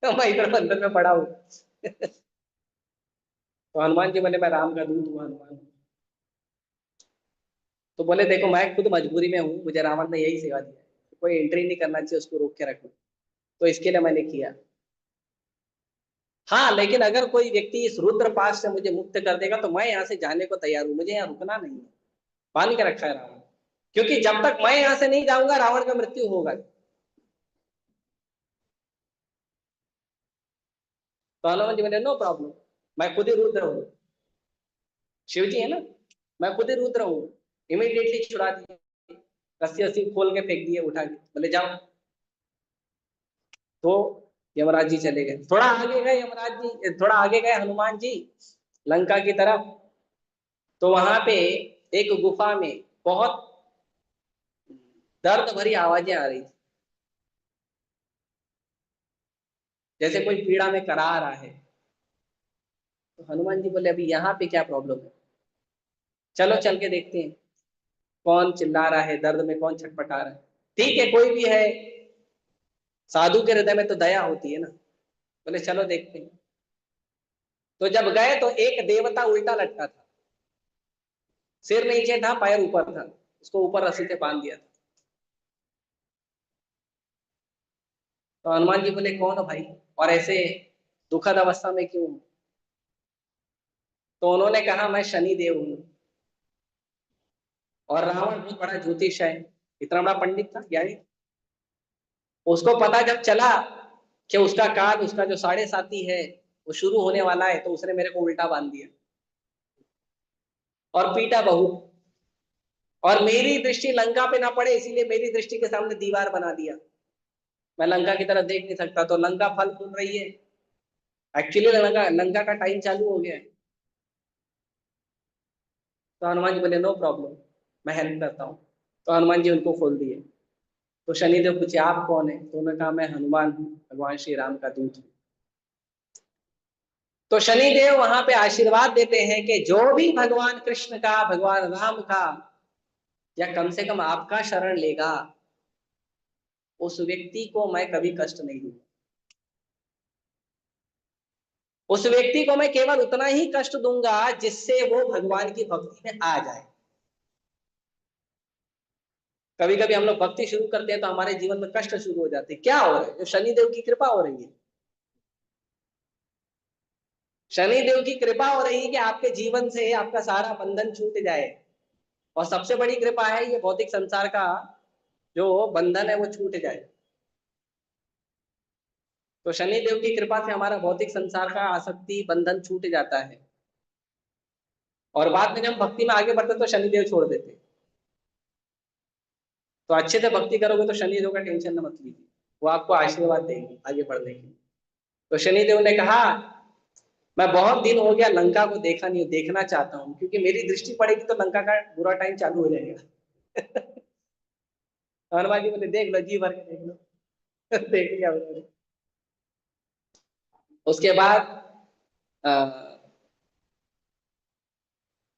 [SPEAKER 1] तो मैं इधर अंदर में पड़ा हूँ। तो हनुमान जी बोले मैं राम का दूत हूँ, हनुमान हूँ। तो बोले देखो मैं खुद मजबूरी में हूँ, मुझे रावण ने यही सेवा दिया है, कोई एंट्री नहीं करना चाहिए, उसको रोक के रखना, तो इसके लिए मैंने किया। हाँ, लेकिन अगर कोई व्यक्ति इस रुद्रपाश से मुझे मुक्त कर देगा तो मैं यहाँ से जाने को तैयार हूँ, मुझे यहाँ रुकना नहीं है। बांध के रखा है रावण, क्योंकि जब तक मैं यहाँ से नहीं जाऊंगा रावण का मृत्यु होगा। तो हनुमान जी बोले नो प्रॉब्लम, मैं खुद ही रुद्र हूँ, शिव जी है ना, मैं खुद ही रुद्र हूँ। इमीडिएटली छुड़ा दिए, रस्सी रस्सी खोल के फेंक दिए उठा के, बोले जाओ। तो यमराज जी चले गए। थोड़ा आगे गए यमराज जी, थोड़ा आगे गए हनुमान जी लंका की तरफ, तो वहां पे एक गुफा में बहुत दर्द भरी आवाजें आ रही थी, जैसे कोई पीड़ा में करा रहा है। तो हनुमान जी बोले अभी यहाँ पे क्या प्रॉब्लम है, चलो चल के देखते हैं कौन चिल्ला रहा है, दर्द में कौन छटपटा रहा है। ठीक है, कोई भी है, साधु के हृदय में तो दया होती है ना। बोले चलो देखते हैं। तो जब गए तो एक देवता उल्टा लटका था, सिर नीचे था, पैर ऊपर था, उसको ऊपर रस्सी से बांध दिया था। तो हनुमान जी बोले कौन हो भाई, और ऐसे दुखद अवस्था में क्यों हो? तो उन्होंने कहा मैं शनि देव हूँ, और रावण बहुत बड़ा ज्योतिष है, इतना बड़ा पंडित था ज्ञानी। उसको पता जब चला कि उसका काल, उसका जो साढ़े साथी है वो शुरू होने वाला है, तो उसने मेरे को उल्टा बांध दिया और पीटा बहुत। और मेरी दृष्टि लंका पे ना पड़े, इसीलिए मेरी दृष्टि के सामने दीवार बना दिया, मैं लंका की तरफ देख नहीं सकता। तो लंका फल फूल रही है, एक्चुअली लंका लंका का टाइम चालू हो गया है। तो हनुमान जी बोले नो प्रॉब्लम, मैं हेल्प करता हूँ। तो हनुमान जी उनको खोल दिए। तो शनिदेव पूछे आप कौन है? तो उन्होंने कहा मैं हनुमान हूँ, भगवान श्री राम का दूत हूँ। तो शनिदेव वहां पे आशीर्वाद देते हैं कि जो भी भगवान कृष्ण का, भगवान राम का, या कम से कम आपका शरण लेगा, उस व्यक्ति को मैं कभी कष्ट नहीं दूंगा। उस व्यक्ति को मैं केवल उतना ही कष्ट दूंगा जिससे वो भगवान की भक्ति में आ जाए। कभी कभी हम लोग भक्ति शुरू करते हैं तो हमारे जीवन में कष्ट शुरू हो जाते हैं। क्या हो रहा है? जो शनिदेव की कृपा हो रही है, शनिदेव की कृपा हो रही है कि आपके जीवन से आपका सारा बंधन छूट जाए। और सबसे बड़ी कृपा है ये भौतिक संसार का जो बंधन है वो छूट जाए। तो शनिदेव की कृपा से हमारा भौतिक संसार का आसक्ति बंधन छूट जाता है, और बाद में जब भक्ति में आगे बढ़ते तो शनिदेव छोड़ देते। तो अच्छे से भक्ति करोगे तो शनिदेव का टेंशन ना मत लीजिए, वो आपको आशीर्वाद देंगे आगे बढ़ने के। तो शनिदेव ने कहा मैं बहुत दिन हो गया लंका को देखा नहीं, देखना चाहता हूँ, क्योंकि मेरी दृष्टि पड़ेगी तो लंका का बुरा टाइम चालू हो जाएगा। हनुमान जी बोले देख लो, जी भर के देख लो। देख लिया उन्होंने। उसके बाद अ,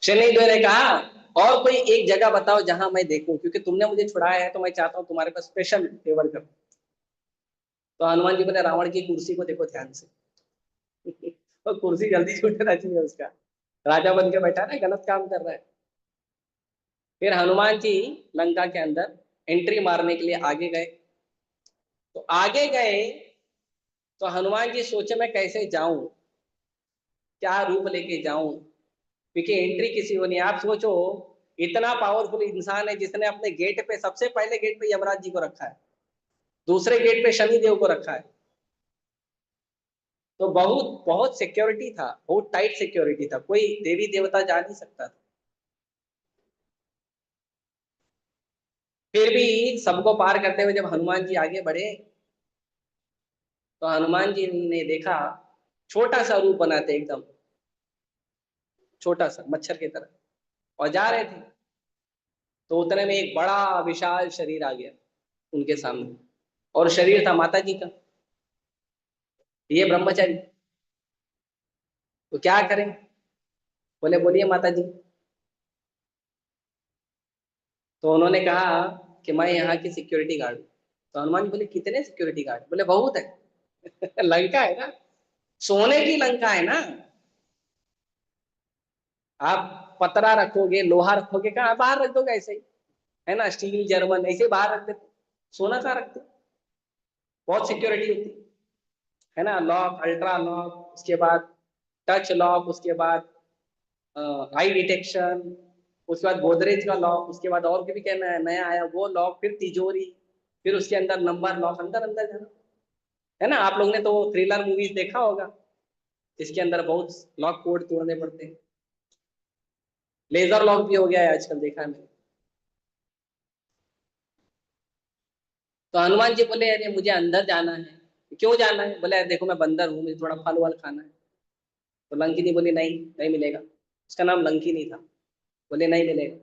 [SPEAKER 1] शनिदेव ने कहा और कोई एक जगह बताओ जहां मैं देखूं, क्योंकि तुमने मुझे छुड़ाया है तो मैं चाहता हूँ तुम्हारे पास स्पेशल फेवर कर। तो हनुमान जी बोले रावण की कुर्सी को देखो ध्यान से। तो कुर्सी जल्दी छूटना चाहिए उसका, राजा बन के बैठा है, गलत काम कर रहा है। फिर हनुमान जी लंका के अंदर एंट्री मारने के लिए आगे गए। तो आगे गए तो हनुमान जी सोचे मैं कैसे जाऊं, क्या रूप लेके जाऊं, क्योंकि एंट्री किसी को नहीं। आप सोचो, इतना पावरफुल इंसान है जिसने अपने गेट पे, सबसे पहले गेट पे यमराज जी को रखा है, दूसरे गेट पे शनि देव को रखा है। तो बहुत बहुत सिक्योरिटी था, बहुत टाइट सिक्योरिटी था, कोई देवी देवता जा नहीं सकता था। फिर भी सबको पार करते हुए जब हनुमान जी आगे बढ़े तो हनुमान जी ने देखा छोटा सा रूप बनाते एकदम, छोटा सा मच्छर की तरह, और जा रहे थे। तो उतने में एक बड़ा विशाल शरीर आ गया उनके सामने, और शरीर था माता जी का। ये ब्रह्मचारी, तो क्या करें? बोले बोलिए माता जी। तो उन्होंने कहा कि मैं यहाँ की सिक्योरिटी गार्ड हूँ। तो हनुमान जी बोले कितने सिक्योरिटी गार्ड? बोले बहुत है। लंका है ना, सोने की लंका है ना। आप पतरा रखोगे, लोहा रखोगे, कहाँ बाहर रख दोगे ऐसे ही, है ना, स्टील जर्मन ऐसे ही बाहर रख देते, सोना कहाँ रखते? बहुत सिक्योरिटी होती है ना। लॉक, अल्ट्रा लॉक, उसके बाद टच लॉक, उसके बाद आई डिटेक्शन, उसके बाद गोदरेज का लॉक, उसके बाद और भी क्या नया नया आया वो लॉक, फिर तिजोरी, फिर उसके अंदर नंबर लॉक, अंदर अंदर जाना, है ना। आप लोगों ने तो थ्रिलर मूवीज देखा होगा, इसके अंदर बहुत लॉक कोड तोड़ने पड़ते हैं। लेजर लॉक भी हो गया है आजकल, देखा है मैंने। तो हनुमान जी बोले अरे मुझे अंदर जाना है। क्यों जाना है? बोले देखो मैं बंदर हूँ, मुझे थोड़ा फल वल खाना है। तो लंकिनी बोली नहीं, नहीं मिलेगा। उसका नाम लंकिनी था। बोले नहीं मिलेगा।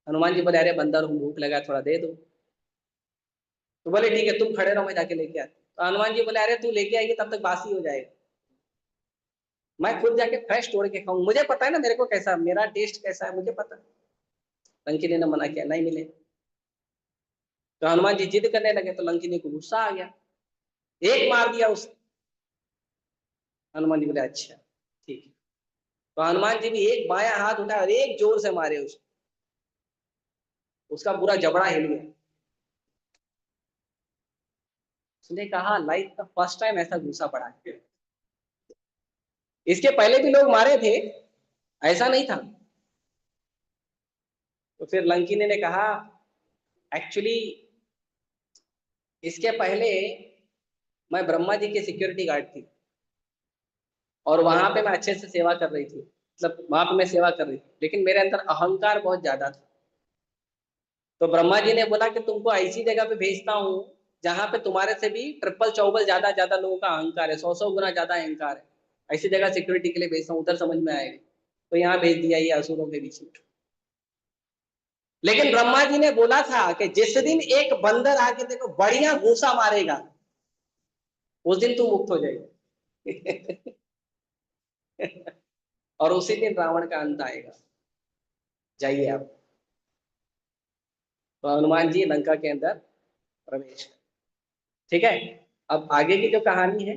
[SPEAKER 1] हनुमान जी बोले अरे बंदर हूँ, भूख लगा, थोड़ा दे दो। तो बोले ठीक है तुम खड़े रहो, मैं जाके लेके आती। तो हनुमान जी बोले अरे तू लेके आएगी तब तक बासी हो जाएगा, मैं खुद जाके फ्रेश तोड़ के खाऊं, मुझे पता है ना मेरे को कैसा, मेरा टेस्ट कैसा है मुझे पता है। लंकिनी ने मना किया, नहीं मिले। तो हनुमान जी जिद करने लगे तो लंकिनी को गुस्सा आ गया, एक मार दिया उस। हनुमान जी बोले अच्छा ठीक है। तो हनुमान जी भी एक बायां हाथ उठाया और एक जोर से मारे उसको, उसका पूरा जबड़ा हिल गया। उसने कहा लाइफ का फर्स्ट टाइम ऐसा गुस्सा पड़ा है। इसके पहले भी लोग मारे थे, ऐसा नहीं था। तो फिर लंकिनी ने कहा एक्चुअली इसके पहले मैं ब्रह्मा जी की सिक्योरिटी गार्ड थी, और वहां पे मैं अच्छे से सेवा कर रही थी, मतलब वहां पे मैं सेवा कर रही थी, लेकिन मेरे अंदर अहंकार बहुत ज्यादा था। तो ब्रह्मा जी ने बोला कि तुमको ऐसी जगह पे भेजता हूँ जहां पे तुम्हारे से भी ट्रिपल चौबल ज्यादा ज्यादा लोगों का अहंकार है, 100 100 गुना ज्यादा अहंकार है। ऐसी जगह सिक्योरिटी के लिए भेजता हूँ, उधर समझ में आएगा। तो यहाँ भेज दिया ये असुरों के बीच में। लेकिन ब्रह्मा जी ने बोला था कि जिस दिन एक बंदर आके देखो बढ़िया घूसा मारेगा, उस दिन तू मुक्त हो जाएगा। और उसी दिन रावण का अंत आएगा। जाइए आप। तो हनुमान जी लंका के अंदर प्रवेश कर। ठीक है, अब आगे की जो कहानी है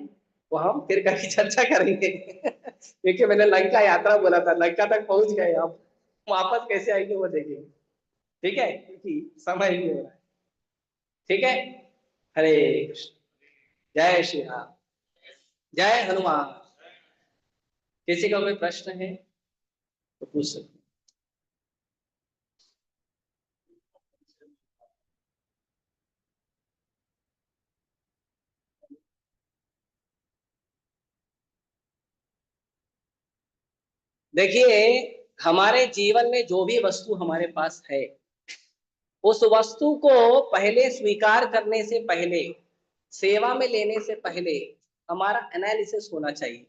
[SPEAKER 1] वो हम फिर कभी चर्चा करेंगे। क्योंकि मैंने लंका यात्रा बोला था, लंका तक पहुंच गए, अब वापस कैसे आएंगे वो देखेंगे। ठीक है, क्योंकि समय ही हो रहा है। ठीक है, हरे कृष्ण, जय श्री राम, जय हनुमान। किसी का कोई प्रश्न है तो पूछ सकते हैं। देखिए, हमारे जीवन में जो भी वस्तु हमारे पास है, उस वस्तु को पहले स्वीकार करने से पहले, सेवा में लेने से पहले हमारा एनालिसिस होना चाहिए।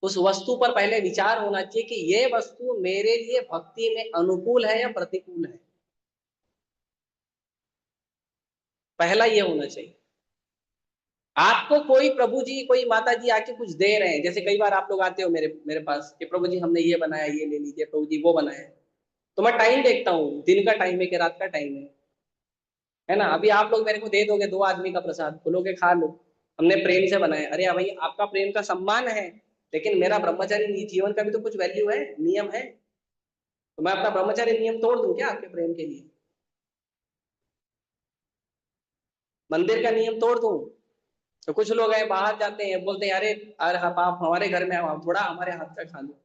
[SPEAKER 1] उस वस्तु पर पहले विचार होना चाहिए कि ये वस्तु मेरे लिए भक्ति में अनुकूल है या प्रतिकूल है। पहला ये होना चाहिए। आपको कोई प्रभु जी कोई माता जी आके कुछ दे रहे हैं, जैसे कई बार आप लोग आते हो मेरे मेरे पास कि प्रभु जी हमने ये बनाया, ये ले लीजिए प्रभु जी, वो बनाया, तो मैं टाइम देखता हूँ, दिन का टाइम है कि रात का टाइम है ना। अभी आप लोग मेरे को दे दोगे 2 आदमी का प्रसाद, बोलोगे खा लो, हमने प्रेम से बनाया, अरे भाई आपका प्रेम का सम्मान है, लेकिन मेरा ब्रह्मचारी जीवन का भी तो कुछ वैल्यू है, नियम है। तो मैं अपना ब्रह्मचारी नियम तोड़ दूं क्या आपके प्रेम के लिए? मंदिर का नियम तोड़ दूं? तो कुछ लोग हैं बाहर जाते हैं, बोलते हैं अरे अरे आप हमारे घर में आओ, आप थोड़ा हमारे हाथ का खा लो।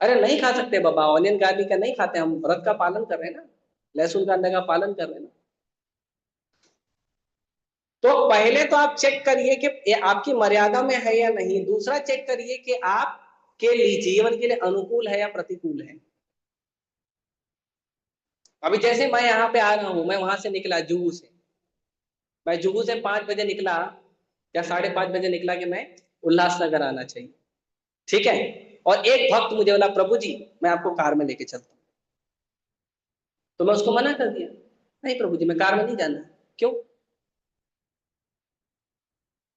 [SPEAKER 1] अरे नहीं खा सकते बाबा, ऑनियन गार्लिक का नहीं खाते, हम व्रत का पालन कर रहे हैं ना, लहसुन कांदा का पालन कर रहे हैं ना। तो पहले तो आप चेक करिए कि ये आपकी मर्यादा में है या नहीं, दूसरा चेक करिए कि आपके लिए जीवन के लिए अनुकूल है या प्रतिकूल है। अभी जैसे मैं यहाँ पे आ रहा हूँ, मैं वहां से निकला जुहू से, मैं जुहू से 5 बजे निकला या 5:30 बजे निकला कि मैं उल्लासनगर आना चाहिए, ठीक है। और एक भक्त मुझे बोला प्रभु जी मैं आपको कार में लेके चलता हूँ, तो मैं उसको मना कर दिया, नहीं प्रभु जी मैं कार में नहीं जाना। क्यों?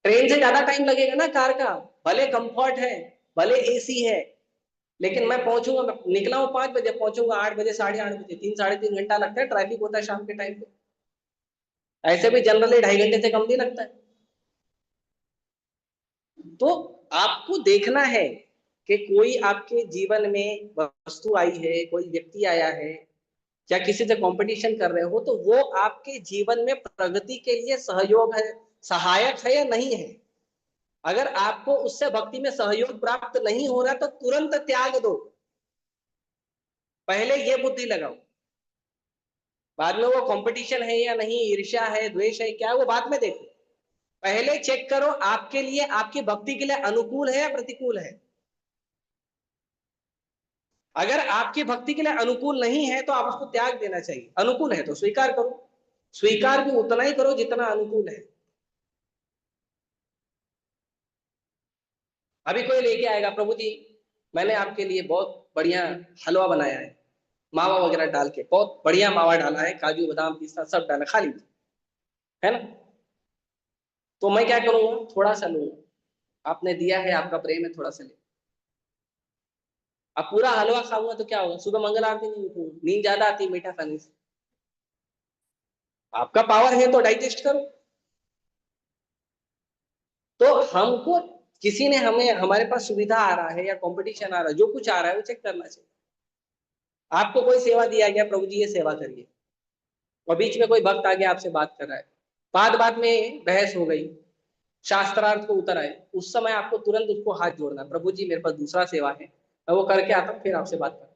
[SPEAKER 1] ट्रेन से ज्यादा टाइम लगेगा ना कार का, भले कंफर्ट है, भले एसी है, लेकिन मैं पहुंचूंगा, मैं निकला हूँ 5 बजे, पहुंचूंगा 8 बजे, 8:30 बजे, 3 साढ़े 3 घंटा लगता है, ट्रैफिक होता है शाम के टाइम पे, ऐसे भी जनरली 2.5 घंटे से कम नहीं लगता है। तो आपको देखना है कि कोई आपके जीवन में वस्तु आई है, कोई व्यक्ति आया है, या किसी से कंपटीशन कर रहे हो, तो वो आपके जीवन में प्रगति के लिए सहयोग है, सहायक है या नहीं है। अगर आपको उससे भक्ति में सहयोग प्राप्त नहीं हो रहा तो तुरंत त्याग दो, पहले ये बुद्धि लगाओ। बाद में वो कंपटीशन है या नहीं, ईर्ष्या है, द्वेष है, क्या है वो बाद में देखो, पहले चेक करो आपके लिए, आपकी भक्ति के लिए अनुकूल है या प्रतिकूल है। अगर आपकी भक्ति के लिए अनुकूल नहीं है तो आप उसको त्याग देना चाहिए, अनुकूल है तो स्वीकार करो, स्वीकार भी उतना ही करो जितना अनुकूल है। अभी कोई लेके आएगा प्रभु जी मैंने आपके लिए बहुत बढ़िया हलवा बनाया है, मावा वगैरह डाल के, बहुत बढ़िया मावा डाला है, काजू बादाम पिस्ता सब डाला, खा लीजिए, है ना। तो मैं क्या करूंगा, थोड़ा सा लूंगा, आपने दिया है, आपका प्रेम है, थोड़ा सा ले। अब पूरा हलवा खाऊंगा तो क्या होगा, सुबह मंगल आरती नहीं उठूंगा, नींद ज्यादा आती है मीठा खाने से। आपका पावर है तो डाइजेस्ट करो। तो हमको किसी ने हमें, हमारे पास सुविधा आ रहा है या कंपटीशन आ रहा है, जो कुछ आ रहा है वो चेक करना चाहिए। आपको कोई सेवा दिया गया, प्रभु जी ये सेवा करिए, और बीच में कोई भक्त आगे आपसे बात कर रहा है, बात बात में बहस हो गई, शास्त्रार्थ को उतर आए, उस समय आपको तुरंत उसको हाथ जोड़ना, प्रभु जी मेरे पास दूसरा सेवा है, मैं वो करके आता हूँ फिर आपसे बात करूँ।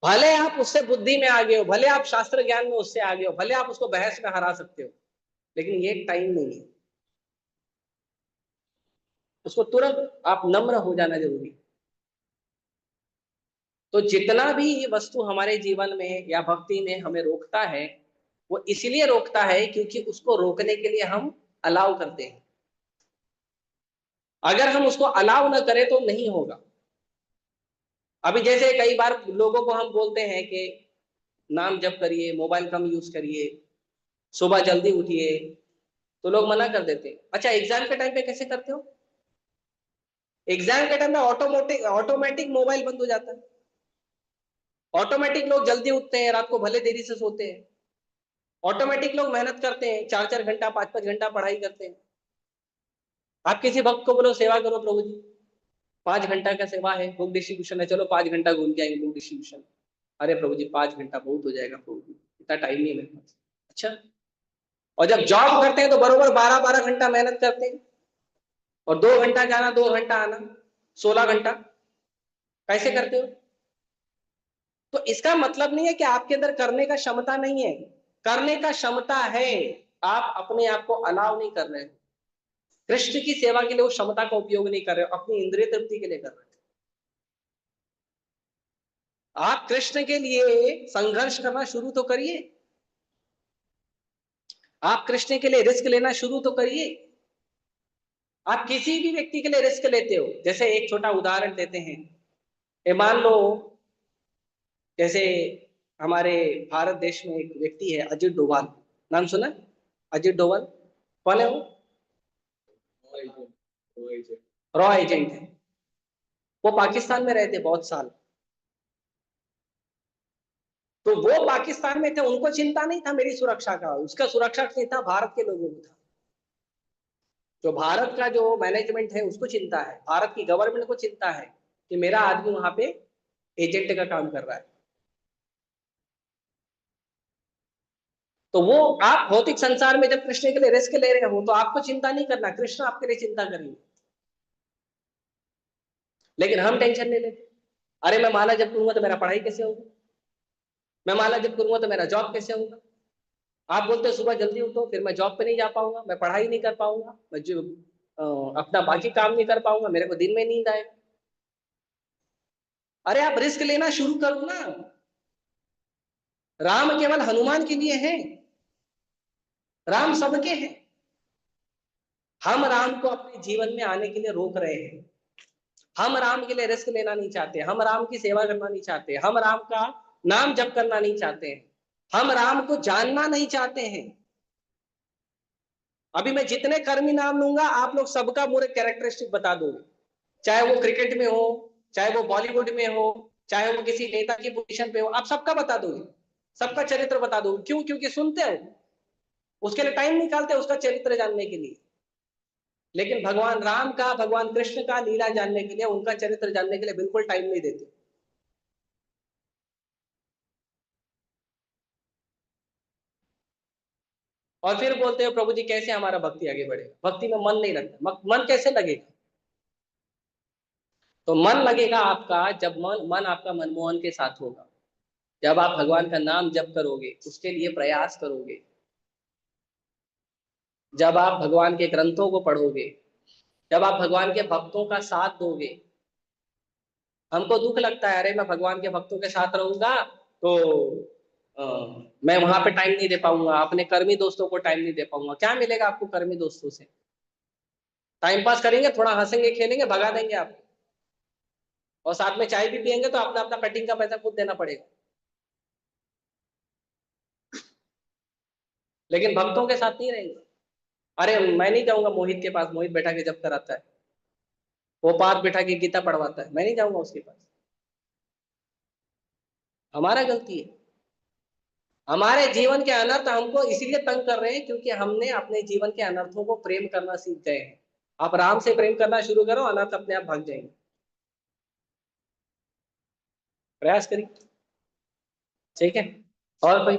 [SPEAKER 1] भले आप उससे बुद्धि में आगे हो, भले आप शास्त्र ज्ञान में उससे आगे हो, भले आप उसको बहस में हरा सकते हो, लेकिन ये टाइम नहीं है, उसको तुरंत आप नम्र हो जाना जरूरी है। तो जितना भी ये वस्तु हमारे जीवन में या भक्ति में हमें रोकता है, वो इसलिए रोकता है क्योंकि उसको रोकने के लिए हम अलाउ करते हैं। अगर हम उसको अलाउ ना करें तो नहीं होगा। अभी जैसे कई बार लोगों को हम बोलते हैं कि नाम जप करिए, मोबाइल कम यूज करिए, सुबह जल्दी उठिए, तो लोग मना कर देते हैं। अच्छा एग्जाम के टाइम पे कैसे करते हो? एग्जाम के टाइम में ऑटोमेटिक ऑटोमेटिक मोबाइल बंद हो जाता है, ऑटोमेटिक लोग जल्दी उठते हैं, रात को भले देरी से सोते हैं, ऑटोमेटिक लोग मेहनत करते हैं, 4-4 घंटा 5-5 घंटा पढ़ाई करते हैं। आप किसी भक्त को बोलो सेवा करो प्रभु जी, 5 घंटा का सेवा है, बुक डिस्ट्रीब्यूशन है, चलो 5 घंटा घूम के आएंगे बुक डिस्ट्रीब्यूशन। अरे प्रभु जी 5 घंटा बहुत हो जाएगा प्रभु जी, इतना टाइम नहीं है मेरे पास। अच्छा, और जब जॉब करते हैं तो बरोबर 12-12 घंटा मेहनत करते हैं, और 2 घंटा जाना 2 घंटा आना, 16 घंटा, कैसे करते हो? तो इसका मतलब नहीं है कि आपके अंदर करने का क्षमता नहीं है, करने का क्षमता है, आप अपने आप को अलाउ नहीं कर रहे हो, कृष्ण की सेवा के लिए उस क्षमता का उपयोग नहीं कर रहे हो, अपनी इंद्रिय तृप्ति के लिए कर रहे हो। आप कृष्ण के लिए संघर्ष करना शुरू तो करिए, आप कृष्ण के लिए रिस्क लेना शुरू तो करिए। आप किसी भी व्यक्ति के लिए रिस्क लेते हो, जैसे एक छोटा उदाहरण देते हैं, ये मान लो जैसे हमारे भारत देश में एक व्यक्ति है अजित डोभाल, नाम सुना? अजित डोभाल कौन है? वो रॉ एजेंट है। वो पाकिस्तान में रहते बहुत साल, तो वो पाकिस्तान में थे, उनको चिंता नहीं था मेरी सुरक्षा का, उसका सुरक्षा चिंता भारत के लोगों को था। जो भारत का जो मैनेजमेंट है उसको चिंता है, भारत की गवर्नमेंट को चिंता है कि मेरा आदमी वहां पे एजेंट का काम कर रहा है। तो वो आप भौतिक संसार में जब कृष्ण के लिए रिस्क ले रहे हो तो आपको चिंता नहीं करना, कृष्ण आपके लिए चिंता करेंगे। लेकिन हम टेंशन नहीं लेते। अरे मैं माला जब करूंगा तो मेरा पढ़ाई कैसे होगा, मैं माला जब करूंगा तो मेरा जॉब कैसे होगा। आप बोलते हो सुबह जल्दी उठो, फिर मैं जॉब पे नहीं जा पाऊंगा, मैं पढ़ाई नहीं कर पाऊंगा, मैं जो अपना बाकी काम नहीं कर पाऊंगा, मेरे को दिन में नींद आएगा। अरे आप रिस्क लेना शुरू करो ना। राम केवल हनुमान के लिए है, राम सबके हैं। हम राम को अपने जीवन में आने के लिए रोक रहे हैं। हम राम के लिए रिस्क लेना नहीं चाहते, हम राम की सेवा करना नहीं चाहते, हम राम का नाम जप करना नहीं चाहते हैं, हम राम को जानना नहीं चाहते हैं। अभी मैं जितने कर्मी नाम लूंगा आप लोग सबका पूरे कैरेक्टरिस्टिक बता दोगे, चाहे वो क्रिकेट में हो, चाहे वो बॉलीवुड में हो, चाहे वो किसी नेता की पोजीशन पे हो, आप सबका बता दोगे, सबका चरित्र बता दोगे। क्यों? क्योंकि सुनते हो, उसके लिए टाइम निकालते हो उसका चरित्र जानने के लिए। लेकिन भगवान राम का, भगवान कृष्ण का लीला जानने के लिए, उनका चरित्र जानने के लिए बिल्कुल टाइम नहीं देते। और फिर बोलते हो प्रभु जी कैसे हमारा भक्ति आगे बढ़ेगा, भक्ति में मन नहीं लगता। मन कैसे लगेगा? तो मन लगेगा आपका जब मन आपका मनमोहन के साथ होगा, जब आप भगवान का नाम जप करोगे, उसके लिए प्रयास करोगे, जब आप भगवान के ग्रंथों को पढ़ोगे, जब आप भगवान के भक्तों का साथ दोगे। हमको दुख लगता है, अरे मैं भगवान के भक्तों के साथ रहूंगा तो अ, मैं वहां पे टाइम नहीं दे पाऊंगा, अपने कर्मी दोस्तों को टाइम नहीं दे पाऊंगा। क्या मिलेगा आपको कर्मी दोस्तों से? टाइम पास करेंगे, थोड़ा हंसेंगे खेलेंगे, भगा देंगे आपको, और साथ में चाय भी पियेंगे तो अपना अपना कटिंग का पैसा खुद देना पड़ेगा। लेकिन भक्तों के साथ नहीं रहेंगे। अरे मैं नहीं जाऊंगा मोहित के पास, मोहित बैठा के जब कराता है, वो पास बैठा के गीता पढ़वाता है, मैं नहीं जाऊंगा उसके पास। हमारा गलती है। हमारे जीवन के अनर्थ हमको इसीलिए तंग कर रहे हैं क्योंकि हमने अपने जीवन के अनर्थों को प्रेम करना सीख गए हैं। आप राम से प्रेम करना शुरू करो, अनर्थ अपने आप भाग जाएंगे। प्रयास करिए। ठीक है। और कोई?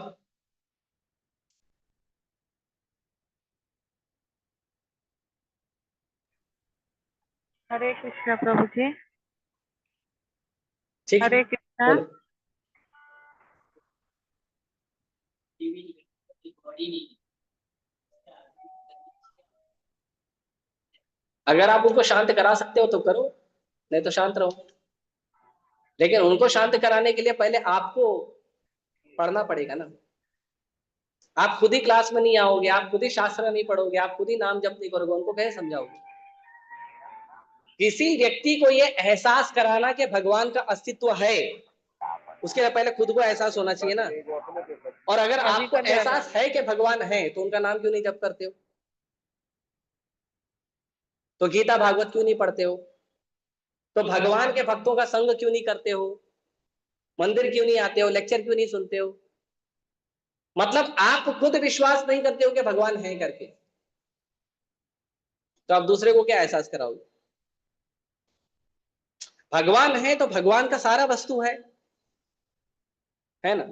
[SPEAKER 2] हरे कृष्णा प्रभु जी।
[SPEAKER 1] ठीक है,
[SPEAKER 2] हरे कृष्णा।
[SPEAKER 1] बोलो। अगर आप उनको शांत करा सकते हो तो करो, नहीं तो शांत रहो। लेकिन उनको शांत कराने के लिए पहले आपको पढ़ना पड़ेगा ना। आप खुद ही क्लास में नहीं आओगे, आप खुद ही शास्त्र नहीं पढ़ोगे, आप खुद ही नाम जप नहीं करोगे, उनको कैसे समझाओगे? किसी व्यक्ति को ये एहसास कराना कि भगवान का अस्तित्व है, उसके लिए पहले खुद को एहसास होना चाहिए ना। और अगर
[SPEAKER 2] अभी
[SPEAKER 1] आपको
[SPEAKER 2] कर जाना।
[SPEAKER 1] एहसास है कि भगवान है तो उनका नाम क्यों नहीं जप करते हो? तो गीता भागवत क्यों नहीं पढ़ते हो? तो भगवान के भक्तों का संग क्यों नहीं करते हो? मंदिर क्यों नहीं आते हो? लेक्चर क्यों नहीं सुनते हो? मतलब आप खुद विश्वास नहीं करते हो कि भगवान है करके, तो आप दूसरे को क्या एहसास कराओगे? भगवान है तो भगवान का सारा वस्तु है ना।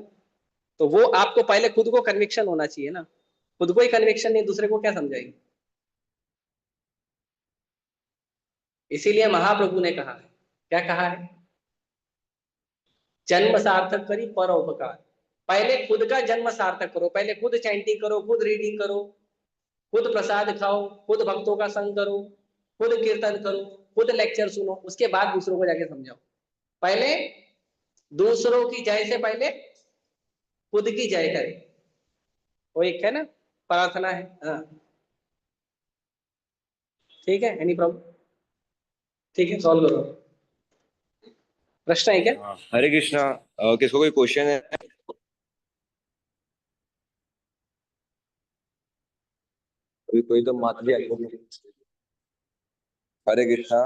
[SPEAKER 1] तो वो आपको पहले खुद को कन्विक्शन होना चाहिए ना। खुद को ही कन्विक्शन नहीं, दूसरे को क्या समझाएंगे? इसीलिए महाप्रभु ने कहा है, क्या कहा है? जन्म सार्थक करी परोपकार। पहले खुद का जन्म सार्थक करो, पहले खुद चैंटिंग करो, खुद रीडिंग करो, खुद प्रसाद खाओ, खुद भक्तों का संग करो, खुद कीर्तन करो, खुद लेक्चर सुनो, उसके बाद दूसरों को जाके समझाओ। पहले दूसरों की जय से पहले खुद की जय करें। वो एक है ना, प्रार्थना है। हाँ, ठीक है, एनी प्रॉब्लम? ठीक है, सॉल्व करो। प्रश्न है क्या?
[SPEAKER 3] हाँ, हरे कृष्णा। किसको कोई क्वेश्चन है? अभी कोई तो माता जी बोलो। हरे कृष्णा।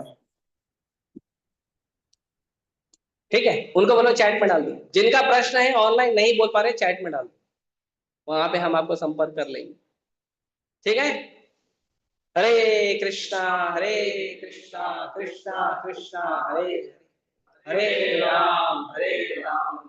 [SPEAKER 1] ठीक है, उनको बोलो चैट में डाल दो। जिनका प्रश्न है ऑनलाइन नहीं बोल पा रहे, चैट में डाल दो, वहां पे हम आपको संपर्क कर लेंगे। ठीक है। हरे कृष्णा हरे कृष्णा कृष्णा कृष्णा हरे हरे, हरे राम